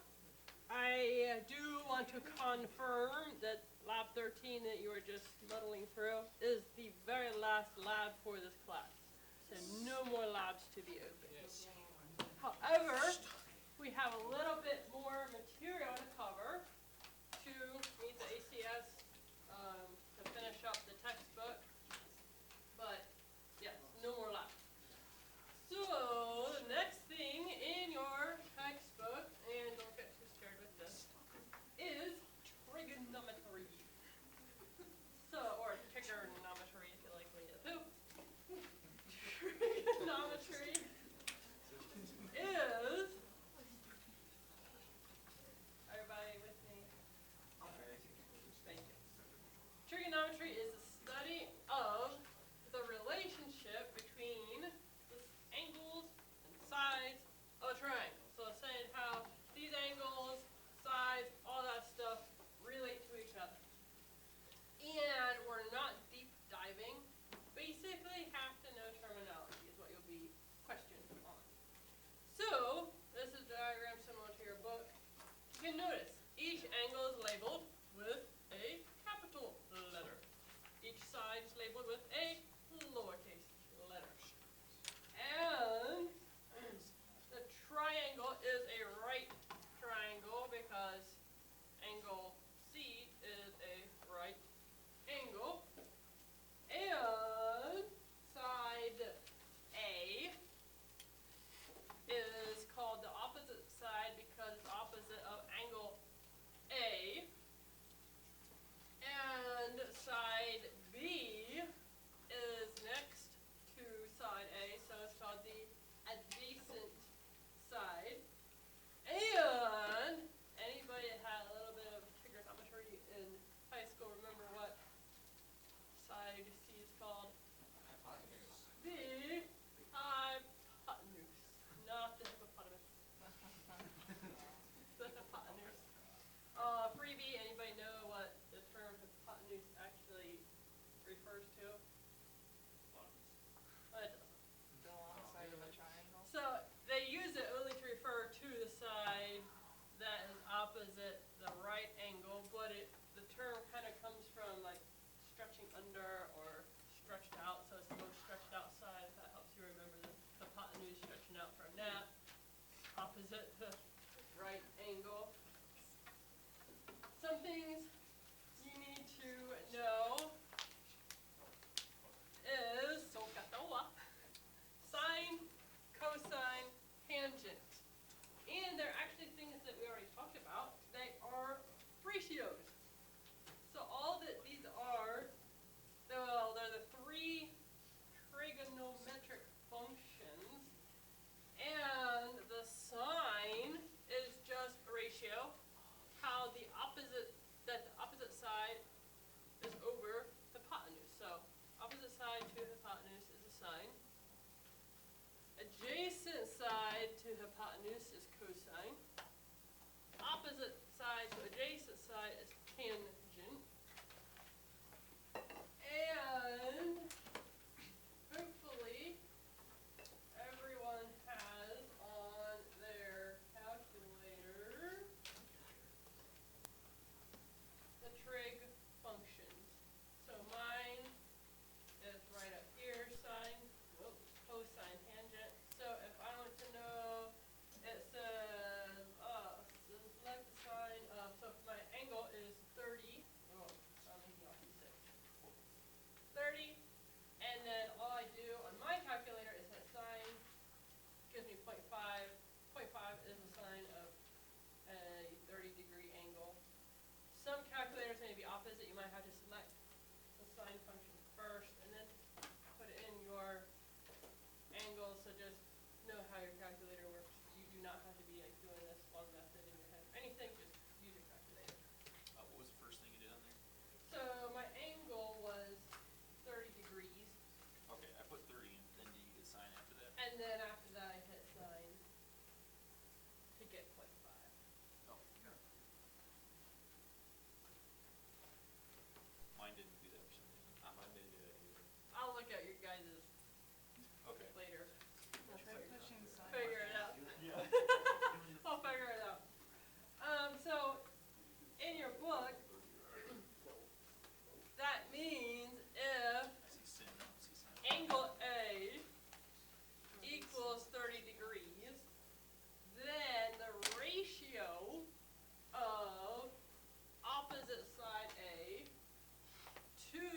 I do want to confirm that Lab 13 that you were just muddling through is the very last lab for this class. So no more labs to be opened. However, we have a little bit more material to cover to meet the ACS, to finish up the textbook. But yes, no more labs. So the next thing in your textbook, and don't get too scared with this, is trigonometry. So, or trigonometry if you like Winnie the Pooh. Trigonometry is, everybody with me? Thank you. Trigonometry is the study of the relationship between the angles and sides of a triangle. So it's saying how these angles, sides, all that stuff relate to each other. And we're not deep diving. Basically have to know terminology is what you'll be questioned on. So this is a diagram similar to your book. You can notice each angle is labeled with a capital letter. Each side is labeled with a lowercase letter. And the triangle is a right triangle because angle C is a right angle. And side A is called the opposite side because it's opposite of angle A. And side B is next to side A, so it's called the adjacent side. And anybody that had a little bit of trigonometry in high school, remember what side C is called? The hypotenuse, not the hippopotamus. term kind of comes from like stretching under or stretched out, so it's the most stretched out side. If that helps you remember the hypotenuse stretching out from that. Opposite to right angle. Some things you need to know is sine, cosine, tangent. And they're actually things that we already talked about. They are ratios. So all that these are, well, they're the three trigonometric functions. And the sine is just a ratio. How the opposite side is over hypotenuse. So opposite side to hypotenuse is a sine. Adjacent side to hypotenuse is cosine. Opposite side to adjacent side is tangent. And hopefully everyone has on their calculator the trig functions. So mine is right up here, sine, cosine, tangent. So if I want to know, it says, select the sine of, so if my angle is 30, I'm making off 30, and then all I do on my calculator is that sine gives me 0.5. 0.5 is the sine of a 30-degree angle. Some calculators may be opposite. You might have to select the sine function first and then put it in your angle. So just know how your calculator works. You do not have to be like doing this long method in your head or anything. Just use your calculator.
What was the first thing you did on there?
So my angle was 30 degrees.
Okay, I put 30 in, then do you get sine after that?
And then after that I hit sine to get 0.5.
Oh, mine didn't do that for some reason.
Mine didn't do that either.
I'll look at your guys'
Okay.
later. We'll
Try pushing sine.
figure it out. I'll figure it out. So in your book, that means if
I see sin, I don't see sine.
angle A equals 30 degrees, then the ratio of opposite side A to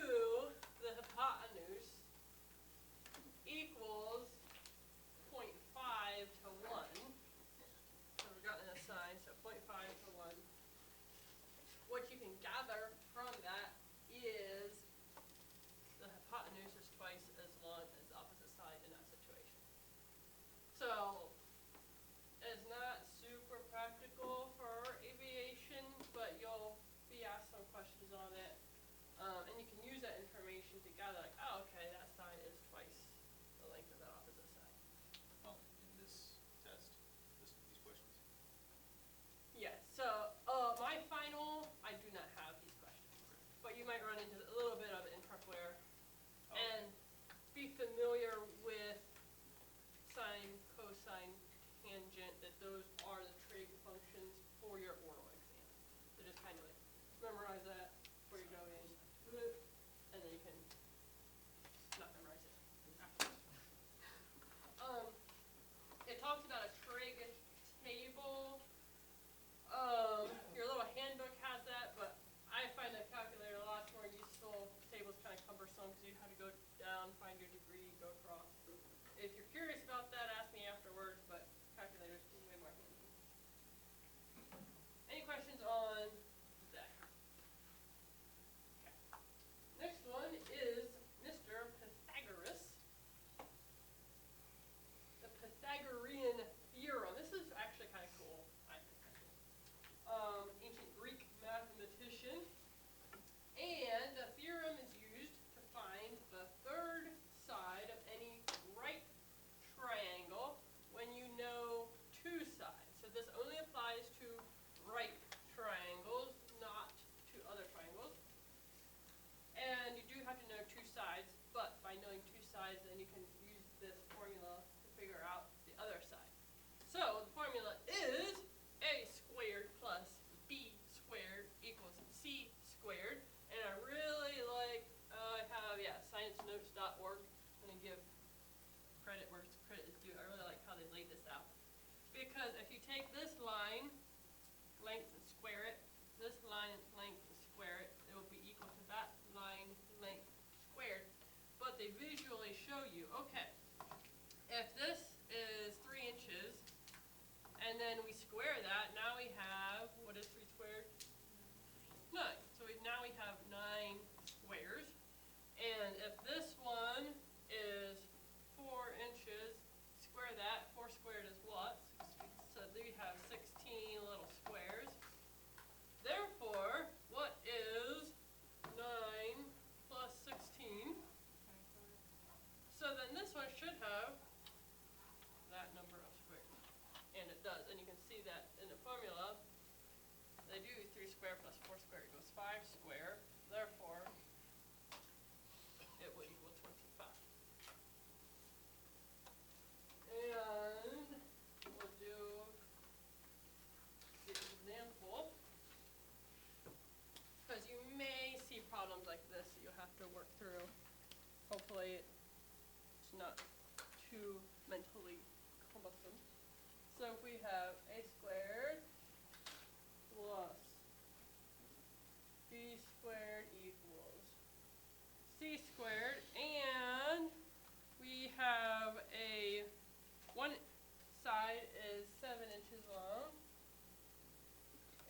the hypotenuse equals 0.5 to 1. So we've gotten a sine, so 0.5 to 1. What you can gather from that is the hypotenuse is twice as long as the opposite side in that situation. So it's not super practical for aviation, but you'll be asked some questions on it. And you can use that information to gather like, oh, okay, that side is twice the length of that opposite side.
Oh, in this test, these questions?
Yes, so my final, I do not have these questions. But you might run into a little bit of it in prepware.
Oh.
And be familiar with sine, cosine, tangent, that those are the trig functions for your oral exam. So just kind of like memorize that before you go in, and then you can not memorize it afterwards. It talks about a trig table. Your little handbook has that, but I find that calculator a lot more useful. The table's kind of cumbersome because you have to go down, find your degree, go across. If you're curious about that, ask me afterwards, but calculator's way more handy. Any questions on that? Okay. Next one is Mr. Pythagoras. The Pythagorean theorem. This is actually kind of cool, I think. Ancient Greek mathematician. And the theorem is used to find the third side of any right triangle when you know two sides. So this only applies to right triangles, not to other triangles. And you do have to know two sides, but by knowing two sides, then you can use this formula to figure out the other side. So the formula is a squared plus b squared equals c squared. take this line, length, and square it, this line, length, and square it, it will be equal to that line, length, squared. But they visually show you, okay, if this is 3 inches, and then we square that, now we have, what is 3 squared? 9. So now we have 9 squares. And if this one is 4 inches, square that. 4 squared is what? So we have 16 little squares. Therefore, what is 9 plus 16? So then this one should have that number of squares. And it does. And you can see that in the formula, they do 3 squared plus 4 squared equals 5 squared. Therefore, it would equal 25. And we'll do the example. Because you may see problems like this that you'll have to work through. Hopefully it's not too mentally cumbersome. So if we have a squared plus b squared equals c squared, and we have a one side is 7 inches long,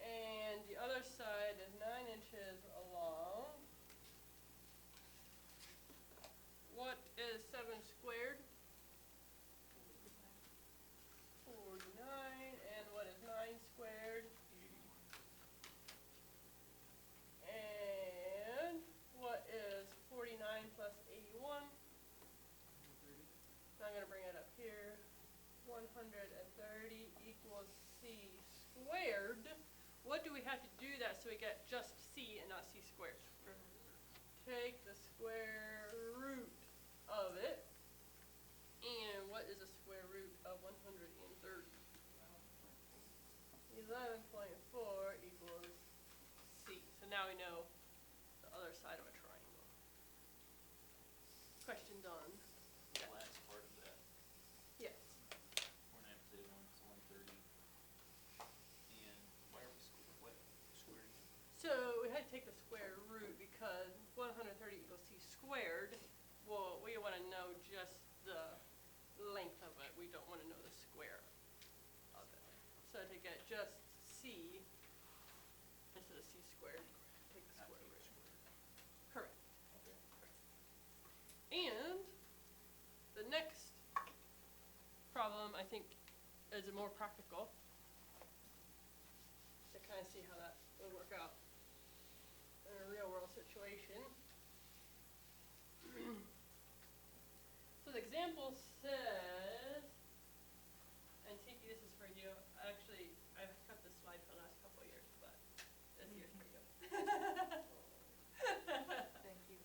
and the other side is 9 inches long. What is 7 squared? 49. And what is 9 squared? And what is 49 plus 81? So I'm going to bring it up here. 130 equals c squared. What do we have to do that so we get just c and not c squared? Take the square root of it. And what is the square root of 130? 11.4 equals c. So now we know the other side of a triangle. Questions on
The last part of that,
yes.
49 plus 81 is 130. And why are we squaring it?
So we had to take the square root because 130 equals c squared. Well, we want to know just the length of it. We don't want to know the square of it. So to get just c instead of c squared, take the
Not
square
take
root.
the square root.
Correct.
Okay.
And the next problem, I think, is more practical to kind of see how that would work out in a real world situation. So the example says, and Tiki, this is for you. Actually, I've cut this slide for the last couple of years, but this year's for you.
Thank you.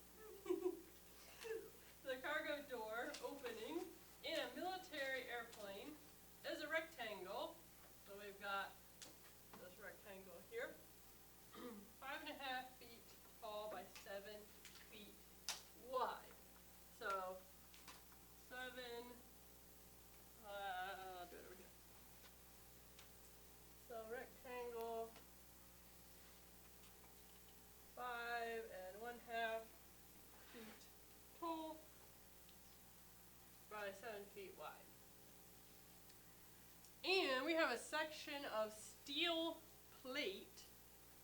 The cargo door opening in a military airplane is a rectangle. So we've got this rectangle here, 5.5 feet tall by 7 feet wide. So 7, I'll do it over here. So rectangle, 5.5 feet tall by 7 feet wide. And we have a section of steel plate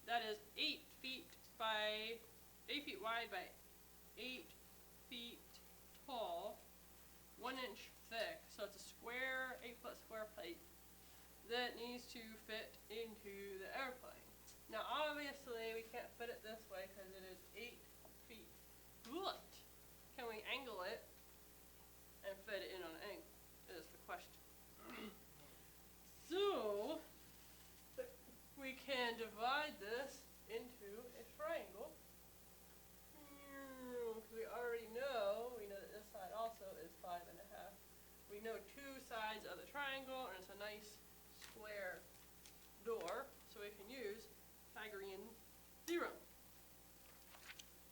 that is 8 feet wide by 8 feet tall, 1 inch thick. So it's a square, 8-foot square plate that needs to fit into the airplane. Now obviously we can't fit it this way because it is 8 feet. But can we angle it and fit it in on an angle is the question. So we can divide this into a triangle. We already know, we know that this side also is 5.5. We know 2 sides of the triangle, and it's a nice square door, so we can use Pythagorean theorem.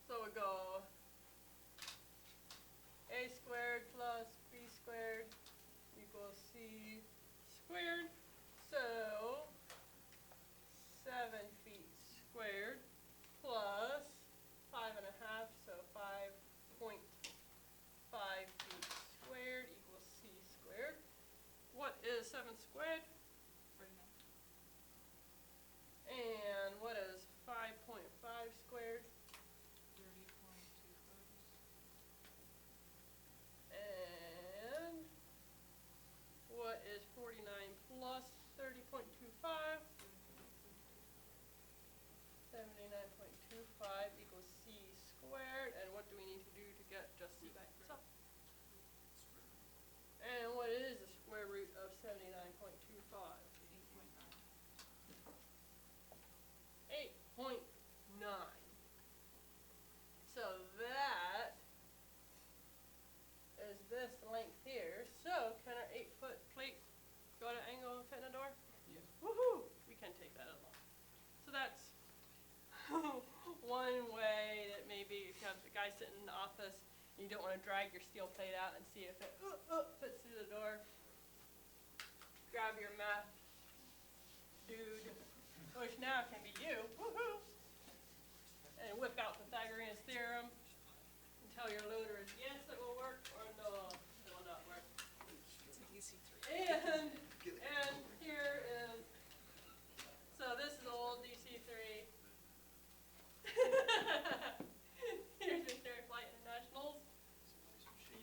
So we go a squared plus b squared equals c squared. So squared.
49.
And what is 5.5 squared?
30.25.
And what is 49 plus 30.25? 79.25 equals c squared. And what do we need to do to get just c by itself? And what is the square root of 79.25?
8.9.
8.9. So that is this length here. So can our 8-foot plate go at an angle and fit in a door?
Yes.
Woohoo! We can take that along. So that's one way that maybe if you have the guy sitting in the office and you don't want to drag your steel plate out and see if it fits through the door, grab your math dude, which now can be you, woohoo, and whip out Pythagorean's theorem and tell your loader is yes, it will work, or no, it will not work.
It's an easy 3.
And here is, so this is old DC-3. Here's your Cherry Flight Internationals.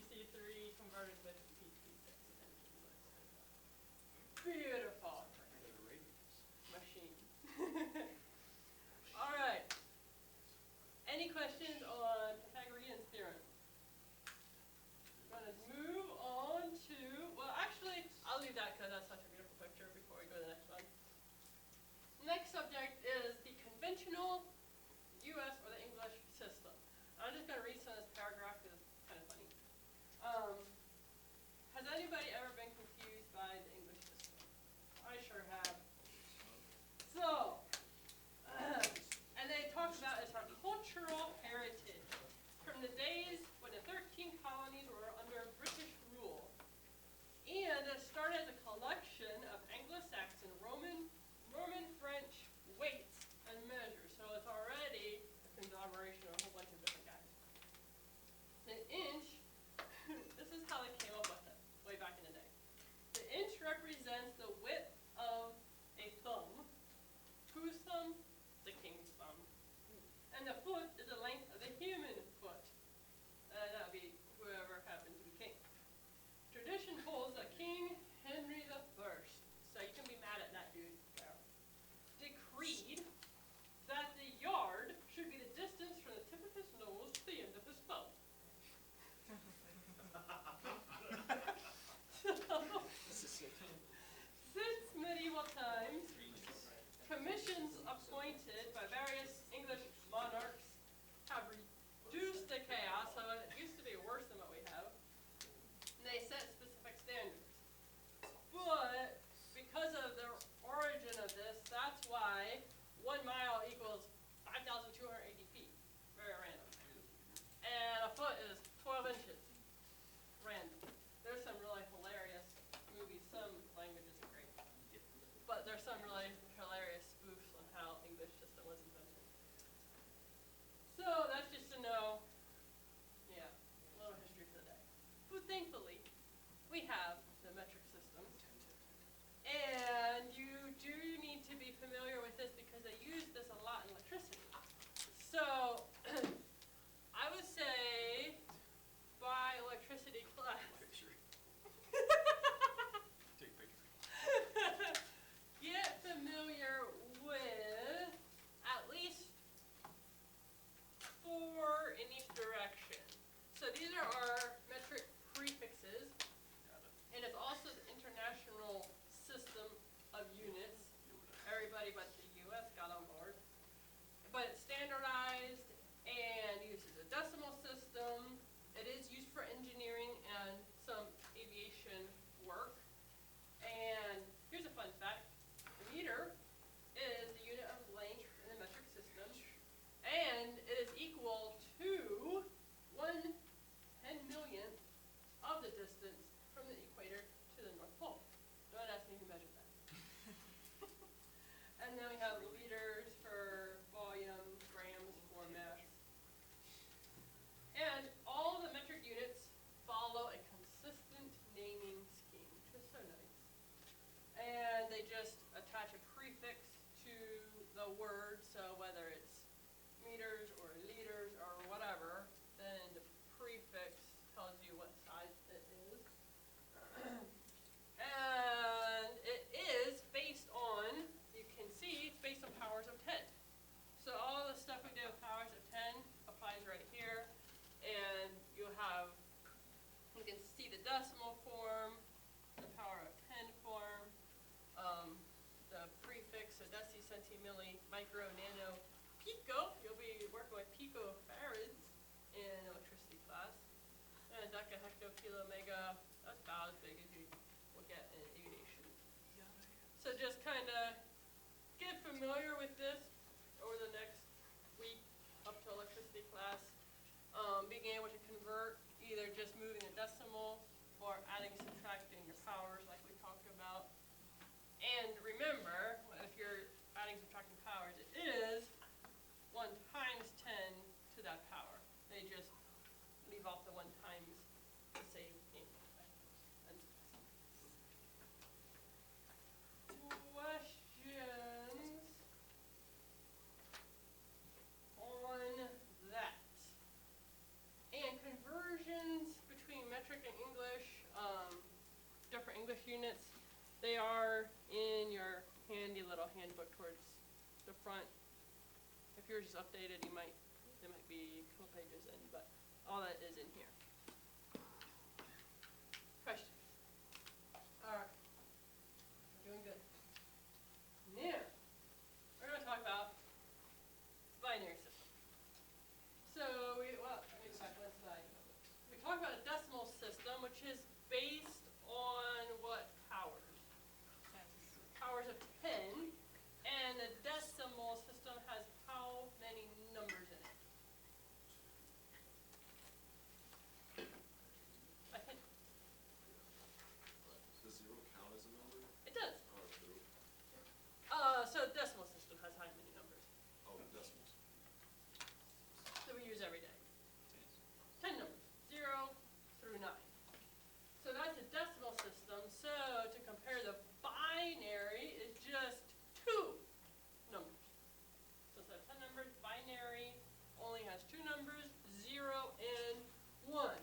DC-3 converted with PT6 engines. Beautiful machine. All right. Any questions on Pythagorean's theorem? We're going to move on to, well, actually, I'll leave that because that's such a beautiful picture before we go to the next one. Next subject is the conventional U.S. or the English system. I'm just going to read some of this paragraph because it's kind of funny. Has anybody ever been confused by the English system? I sure have. So, and they talk about it's our cultural heritage from the days when the 13 colonies were under British rule. And it started as a collection of Anglo-Saxon, Roman, French weights and measures. So it's already a conglomeration of a whole bunch of different guys. The inch, this is how they came up with it way back in the day. The inch represents the width of a thumb. Whose thumb? The king's thumb. And the foot is the length of the human foot. That would be whoever happens to be king. Tradition holds that King Henry I, so you can be mad at that dude, decreed that the yard should be the distance from the tip of his nose to the end of his thumb. Since medieval times, commissions appointed by various English monarchs have reduced the chaos, so it used to be worse than what we have. And they set specific standards. But because of the origin of this, that's why 1 mile equals 5,280 feet. Very random. And a foot is 12 inches. Random. There's some really hilarious movies. Some languages are great. But there's some really hilarious spoofs on how English system was invented. So that's just to know, yeah, a little history for the day. But thankfully, we have the metric system. And you do need to be familiar with this because they use this a lot in electricity. So I would say by electricity class.
Take a picture.
Get familiar with at least 4 in each direction. So these are our metric prefixes, and it's also the international system of units. Everybody but the U.S. got on board. But it's standardized and uses a decimal system. It is used for engineering and some aviation work. And here's a fun fact. The meter is the unit of length in the metric system. And it is equal to 1/10,000,000th of the distance from the equator to the North Pole. Don't ask me who measured that. And then we have liters for volume, grams for mass. And all the metric units follow a consistent naming scheme, which is so nice. the word, so whether it's meters or liters or whatever, then the prefix tells you what size it is. And it is based on, you can see, it's based on powers of 10. So all the stuff we did with powers of 10 applies right here. And you can see the decimal form, the power of 10 form, the prefix, so deci, centi, milli, micro, nano, pico. You'll be working with picofarads in electricity class. And deca, hecto, kilo, mega, that's about as big as you will get in aviation. So just kind of get familiar with this over the next week up to electricity class. Being able to convert, either just moving a decimal or adding, subtracting your powers like we talked about. And remember, if you're adding, subtracting powers, it is 1 times 10 to that power. They just leave off the 1 times to save ink. Questions on that? And conversions between metric and English, different English units, they are in your handy little handbook towards the front. If yours is updated, there might be a couple pages in, but all that is in here. Questions? Alright. We're doing good. Now, we're going to talk about binary system. So, let me go back one slide. We talked about a decimal system, which is based on what powers? Powers of 10. And the decimal system has how many numbers in it? I think
Does 0 count as a number?
it does.
Oh, true.
So the decimal system has how many numbers?
Oh, decimals.
That we use every day. 10 numbers, 0 through 9. So that's a decimal system. So to compare the binary is just 2 numbers. So instead of 10 numbers, binary only has 2 numbers, 0 and 1.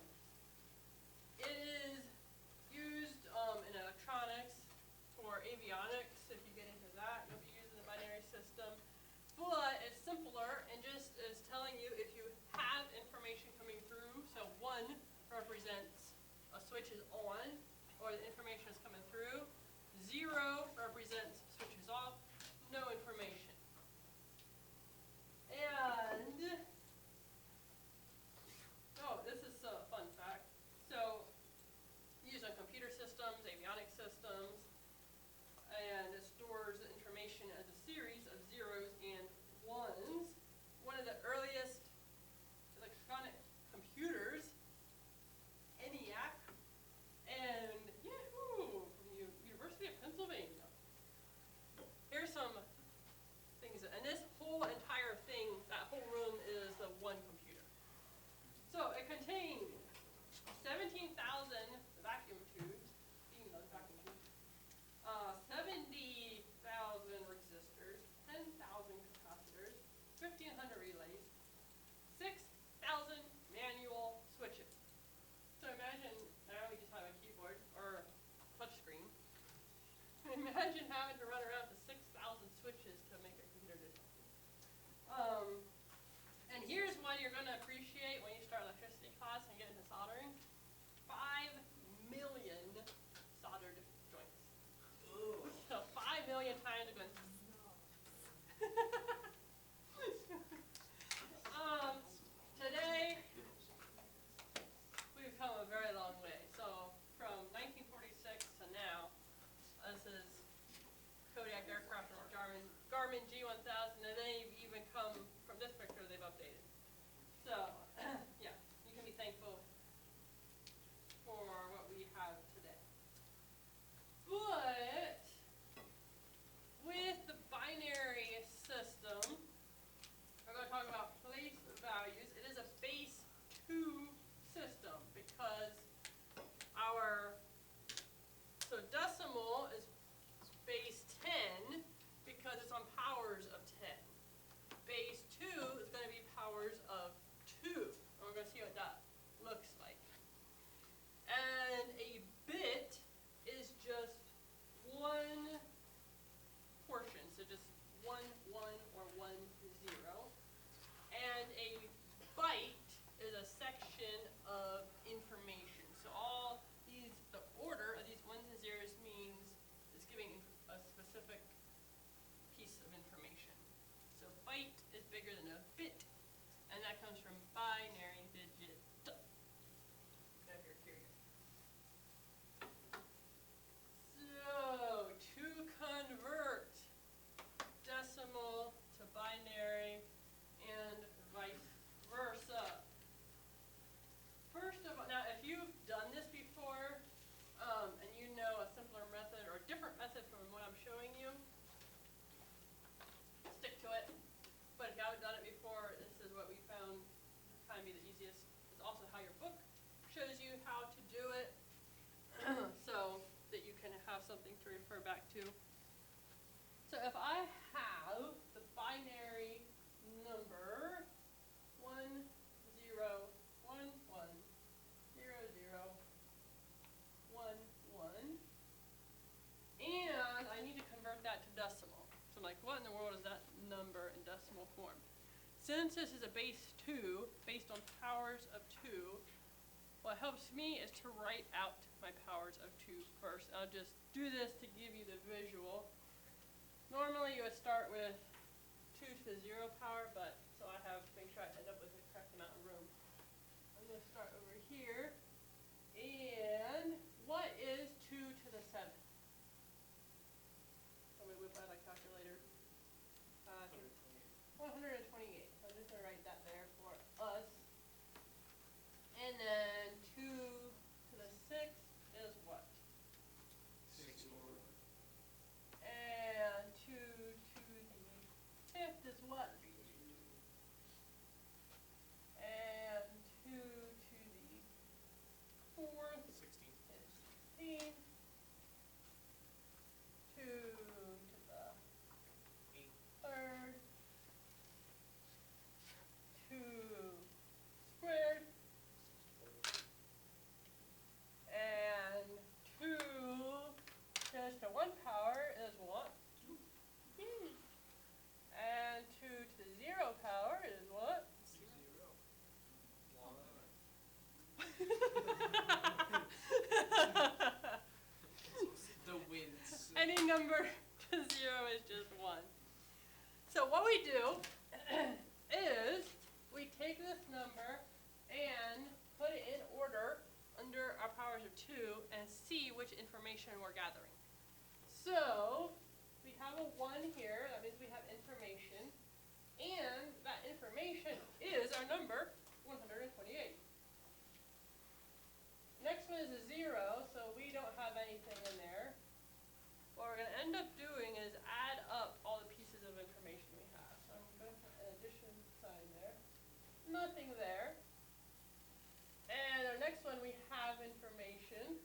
It is used in electronics for avionics. If you get into that, you'll be using the binary system. But it's simpler and just is telling you if you have information coming through. So 1 represents a switch is on, or the information is coming through. 0 represents switch is off, no information. And, oh, this is a fun fact. So, used on computer systems, avionics systems, and it stores the information as a series of zeros and ones. One of the earliest electronic computers, ENIAC, and Yahoo! From the University of Pennsylvania. Here's some things, and this whole entire thing, that whole room is the one computer. So it contains 17,000 vacuum tubes, being those vacuum tubes, 70,000 resistors, 10,000 capacitors, 1,500 relays, 6,000 manual switches. So imagine, now we just have a keyboard or touch screen. Imagine having to run around to 6,000 switches to make a computer do something. And here's one you're going to appreciate when you start electricity class and get into soldering. 5 million soldered joints. So 5 million times going. Today, we've come a very long way. So from 1946 to now, this is Kodiak aircraft and Garmin G1000, and they've even come from this picture they've updated. So, yeah, you can be thankful for what we have today. But with the binary system, we're going to talk about place values. It is a base 2 system because so decimal is base 10 because it's on powers of 10. be the easiest. It's also how your book shows you how to do it, so that you can have something to refer back to. So if I have the binary number 1, 0, 1, 1, 0, 0, 1, 1, and I need to convert that to decimal. So I'm like, what in the world is that number in decimal form? Since this is a base 2, based on powers of 2, what helps me is to write out my powers of 2 first. I'll just do this to give you the visual. Normally you would start with 2 to the 0 power, but so I have to make sure I end up with the correct amount of room. I'm going to start over here. And what is 2 to the 7th? Let me whip out a calculator. 128. So I'm just going to write that there for us. And then 2 to the 6th is what?
64.
And 2 to the 5th is what? And 2 to the 4th
16.
is 16. 2 to the 3rd. 2 squared. And 2 just to 1 power is what? And 2 to the 0 power is what?
0. The wins.
Any number to 0 is just 1. So what we do is we take this number and put it in order under our powers of 2 and see which information we're gathering. So we have a 1 here, that means we have information, and that information is our number 128. Next one is a 0, so we don't have anything in there. What we're going to end up doing is add up all the pieces of information we have. So I'm going to put an addition sign there. Nothing there. And our next one we have information.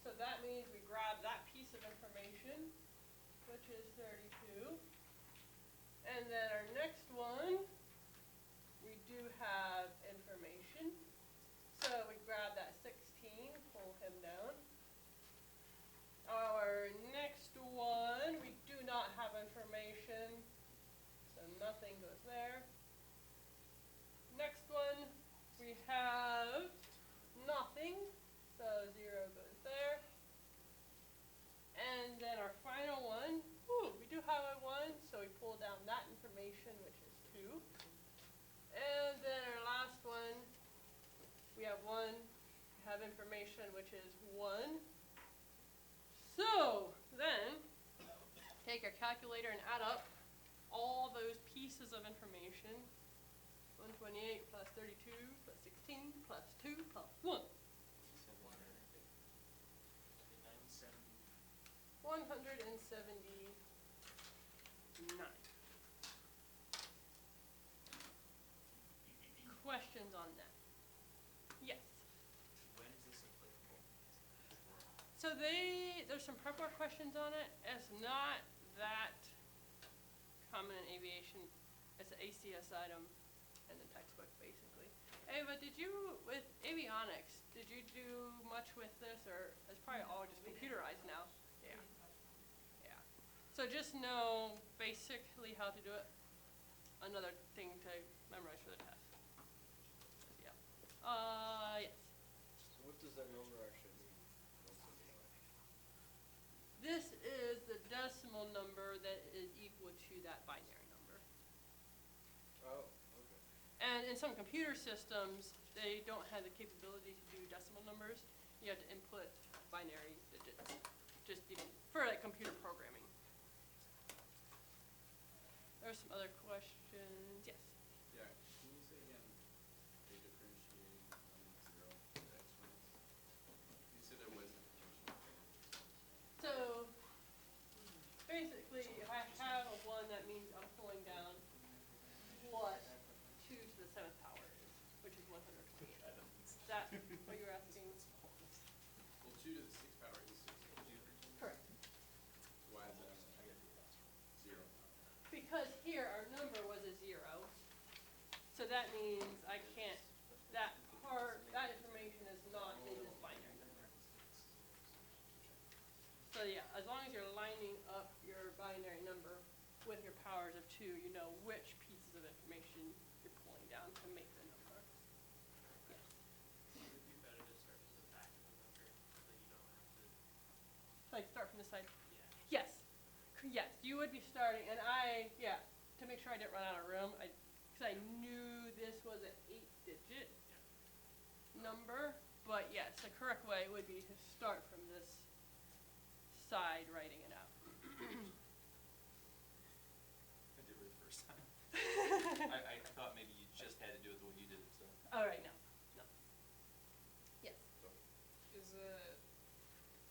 So that means we grab that piece of information, which is 32. And then our next one, we do have information. So we grab that 16, pull him down. Our next one, we do not have information, so nothing goes there. Next one, we have nothing, so 0 goes there. And then our final one, we do have a 1, so we pull down that information, which is 2. And then our last one, we have 1, we have information, which is 1. So then, take your calculator and add up all those pieces of information. 128 plus 32 plus 16 plus 2 plus 1. 179. Questions on that? Yes.
When is this applicable?
So there's some prep work questions on it. It's not that common in aviation. It's an ACS item in the textbook, basically. Ava, did you, with avionics, did you do much with this, or it's probably all just computerized now? Yeah. Yeah. So just know basically how to do it. Another thing to memorize for the test. Yeah. Yes.
So what does that number actually mean?
This is the decimal number that is equal to that binary number.
Oh, okay.
And in some computer systems, they don't have the capability to do decimal numbers. You have to input binary digits, just for like computer programming. There's some other questions. Yes.
Yeah, can you say again, they differentiate 1 and 0 the exponents? You said there was differentiation.
So basically, if I have a 1, that means I'm pulling down what 2 to the 7th power is, which is
2 to the 6th power is 6.
Correct.
Why is that? 0.
Because here our number was a 0. So that means I can't, that information is not in this binary number. So yeah, as long as you're lining up your binary number with your powers of 2, you know which pieces of information you're pulling down to make the number. Yes.
It would be better to start from the back of the number, so you don't have to,
Like start from the side.
yeah.
Yes. Yes, you would be starting, and to make sure I didn't run out of room, because I knew this was an 8-digit number, but yes, the correct way would be to start from this side, writing it out.
I did it the first time. I thought maybe you just had to do it the way you did it, so.
All right, no. Yes.
Is it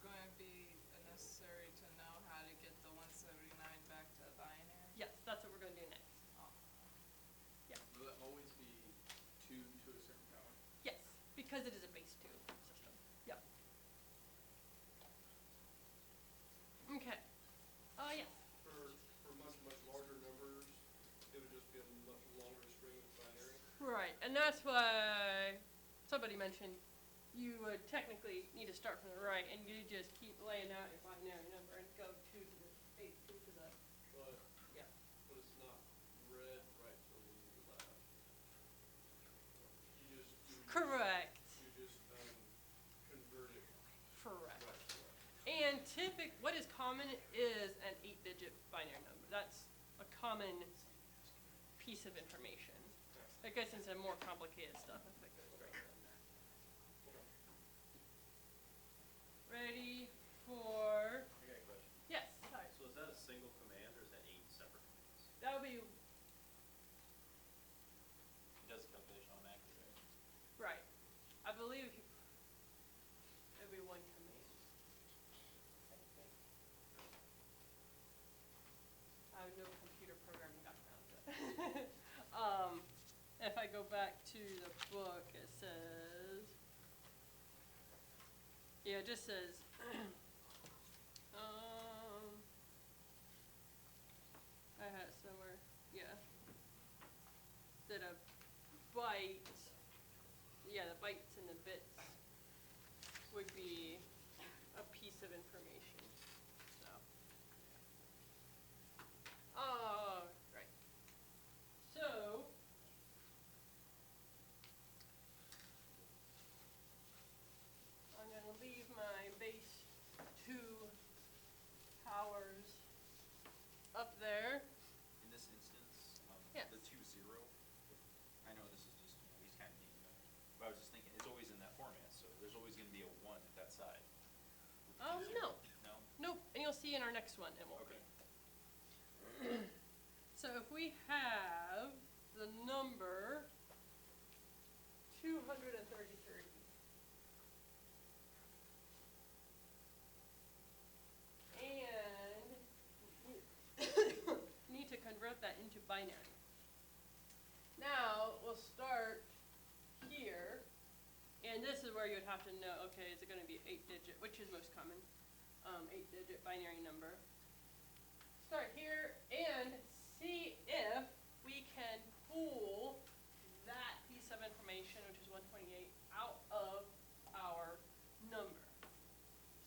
going to be necessary to know how to get the 179 back to binary?
Yes, that's what we're going to do next.
Oh.
Will it always be 2 to a certain power?
Yes, because it is a base 2 system. Yep. Okay. Yes.
For much larger numbers, it would just be a much longer string of binary.
Right, and that's why somebody mentioned you would technically need to start from the right, and you just keep laying out your binary number and go 2 to the 8, 2 to the,
But
yeah.
but it's not read right till the left. You just
Correct.
convert it
Correct.
right to left.
And what is common is an 8-digit binary number. That's a common piece of information. It gets into more complicated stuff if it goes right than that. Ready for,
I got a question.
yes, sorry.
So is that a single command or is that 8 separate commands?
That would be,
It does the calculation automatically, right?
right. I believe if you, it would be one command. I think. I have no computer programming background, but if I go back to the book, it says, yeah, it just says, I had it somewhere, yeah, that a byte, the bytes and the bits would be a piece of information, so. Right. So, I'm gonna leave my base 2 powers up there.
In this instance,
Yes.
the 2-0, I know this is just, he's kind of neat, but I was just thinking, it's always in that format, so there's always gonna be a 1 at that side. With 2-0.
No.
No?
Nope, and you'll see in our next one, it won't be.
Okay.
So if we have the number 233, and need to convert that into binary. Now, we'll start here, and this is where you would have to know, okay, is it going to be 8-digit, which is most common, 8-digit binary number. Start here and see if we can pull that piece of information, which is 128, out of our number.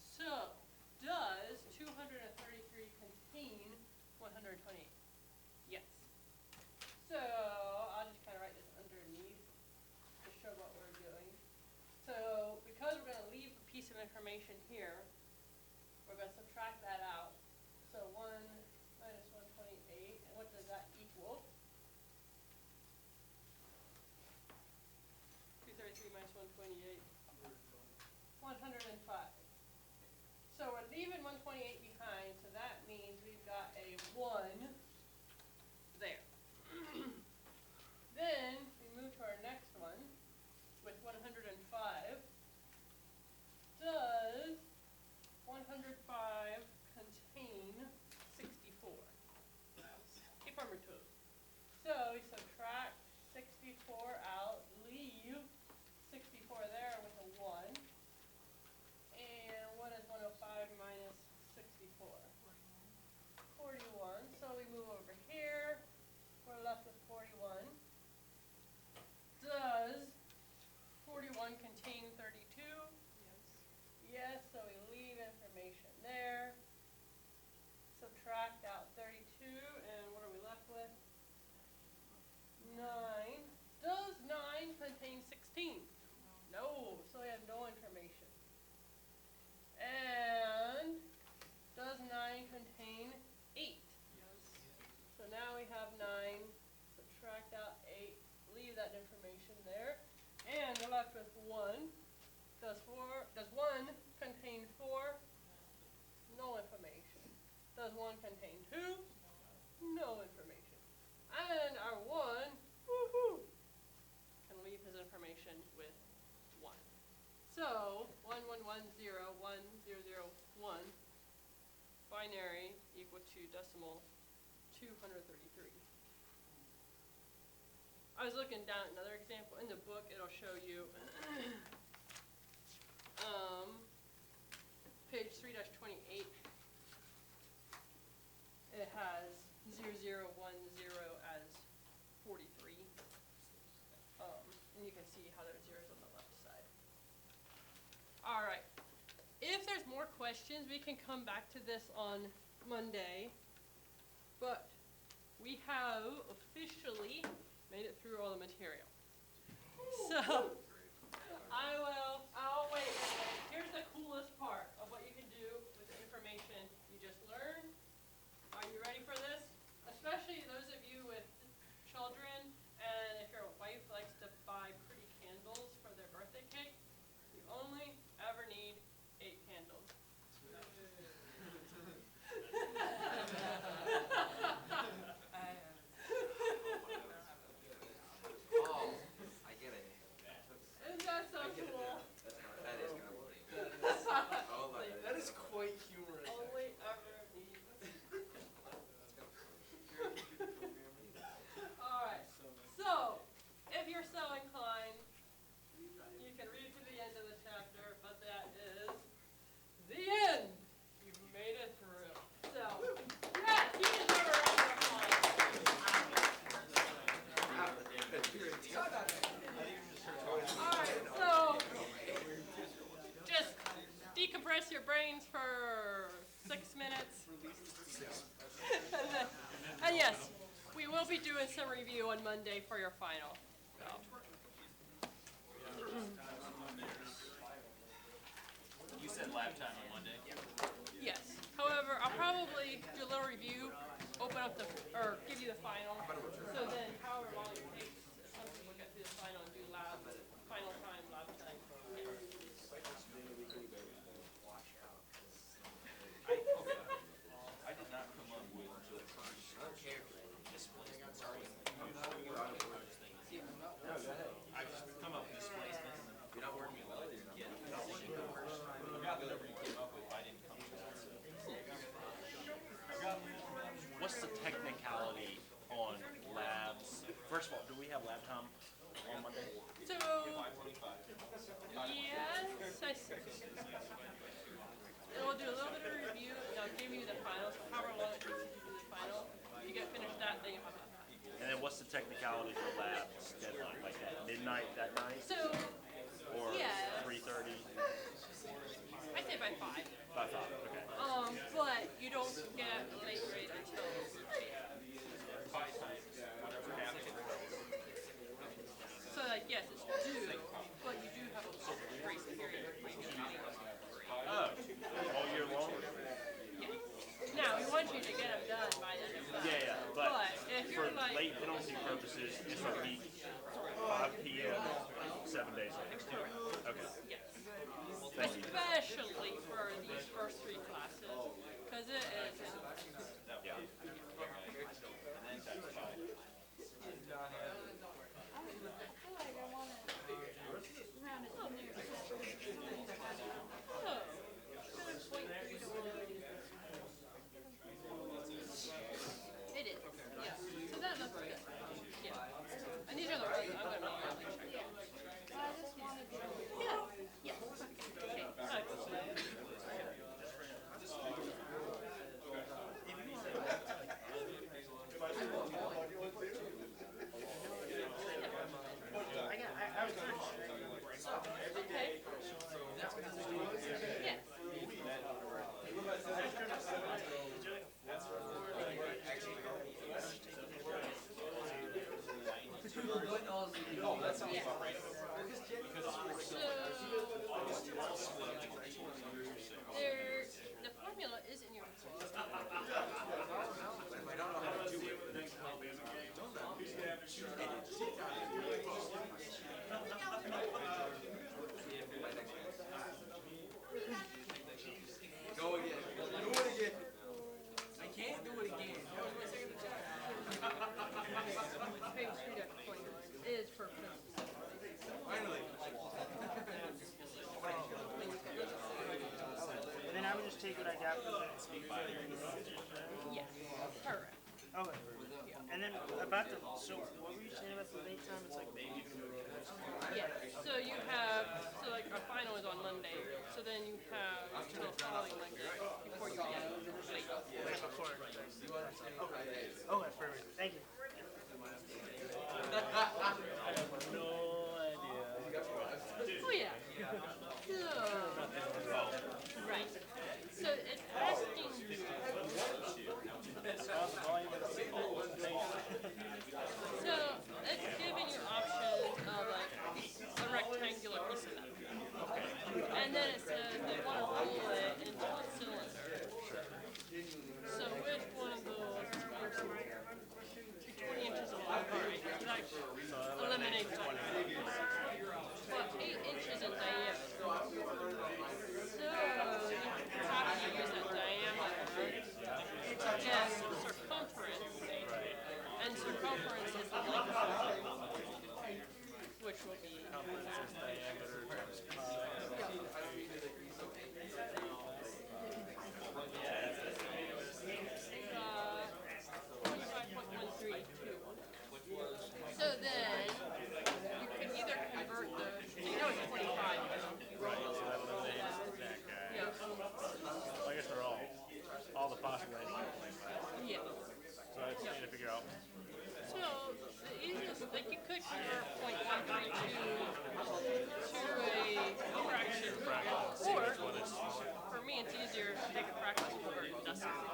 So, does 233 contain 128? Yes. So, I'll just kind of write this underneath to show what we're doing. So, because we're going to leave a piece of information here, we're going to subtract that out. So 1 minus 128, and what does that equal? 233 minus 128. 105. So we're leaving 128 behind, so that means we've got a 1 there. Then we move to our next one with 105. Does 105 contain 64? If I'm told. So we subtract 64 out, leave 64 there with a 1, and for? 41, so we move over here, we're left with 41. Does 41 contain 32?
Yes.
Yes, so we leave information there. Subtract out 32, and what are we left with? 9. Does 9 contain 16? No, so we have no information. And does 9 contain 8?
Yes.
So now we have 9, subtract out 8, leave that information there, and we're left with 1. Does 1 contain 4? No information. Does 1 contain 2? No information. And our 1, woohoo, can leave his information with 1. So 11101001 binary equal to decimal 233. I was looking down at another example. In the book, it'll show you page 3-28. It has 0010 as 43. And you can see how there's zeros on the left side. All right. If there's more questions, we can come back to this on Monday. But we have officially made it through all the material. So I'll wait. Here's the coolest part of what you can do with the information you just learned. Are you ready for this? Especially those of you with children, and if your wife likes to buy pretty candles for their birthday cake, you only ever need 8 candles.
Oh, I get it.
Isn't that so cool?
That is gonna believe. Oh my God.
That is quite humorous.
Only ever need. Alright, so if you're so inclined, you can read to the end of the chapter, but that is the end. You've made it through. So, yes, you deserve a round of applause. Alright, so just decompress your brains for 6 minutes. And yes, we will be doing some review on Monday for your final. So.
You said lab time on Monday?
Yes. However, I'll probably do a little review, open up or give you the final. So then, however long it takes, some people get through the final and do final time, lab time. Yeah.
I did not come up with the first displacement. Sorry. I just come up with displacement.
You're not working well, you're not.
I got whatever you came up with. I didn't come to that.
What's the technicality on labs? First of all, do we have lab time on Monday?
So, yes, I see. We'll do a little bit of review, and I'll give you the final, so however long it takes you to do the final. If you get finished that, then you'll have that.
And then what's the technicality for labs deadline? Like at midnight that night?
So,
Or
yeah.
3:30?
I say by 5.
By 5, okay.
But you don't get a late grade until 3. So, like, yes, it's due, but you do have a grace period where you can be
Oh, all year long?
Yeah. Now, we want you to get them done by the end of the month.
Yeah, but
if
for
you're like,
late penalty purposes, it's a week, 5 p.m., 7 days later. Okay,
yes.
thank you.
Especially for these first 3 classes, because it is.
Yeah.
It is, yeah. So that looks good. Yeah. And these are the ones I'm going to manually check. I just wanted to. Yeah. Yeah. Okay. All right.
just take what I got from the.
Yes, correct.
Okay. And then about the, so what were you saying about the late time? It's like maybe.
Yeah, so you have, so like our final is on Monday, so then you have until the following Monday before you get late.
Before. Okay, perfect. Thank you. No idea.
Oh yeah. So, right. So it's asking you. So it's giving you options of like a rectangular piece of metal. And then it says they want to roll it into a cylinder. So which one of those is 20 inches long? Alright, so that eliminates one. But 8 inches in diameter. So you have to use that diameter to get circumference. And circumference is the length, which will be so then you can either convert the, so you know it's 25.
Right, so that eliminates that guy.
Yeah.
Well, I guess they're all the possibilities.
Yeah.
So I just need to figure out.
So the easiest, like you could convert 0.132 to a fraction, or for me it's easier to take a fraction and convert it to decimal.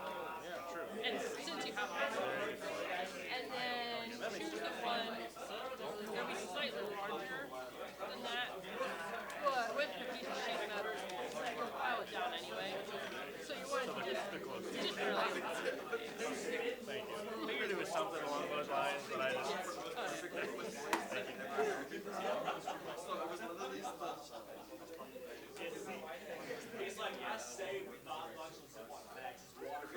Yeah, true.
And since you have that, and then choose the one that'll be slightly larger than that, but with the piece of sheet metal, you'll pile it down anyway. So you want to just barely.
Thank you. I figured it was something along those lines, but I just.
He's like, I stay with not much of what bags is water.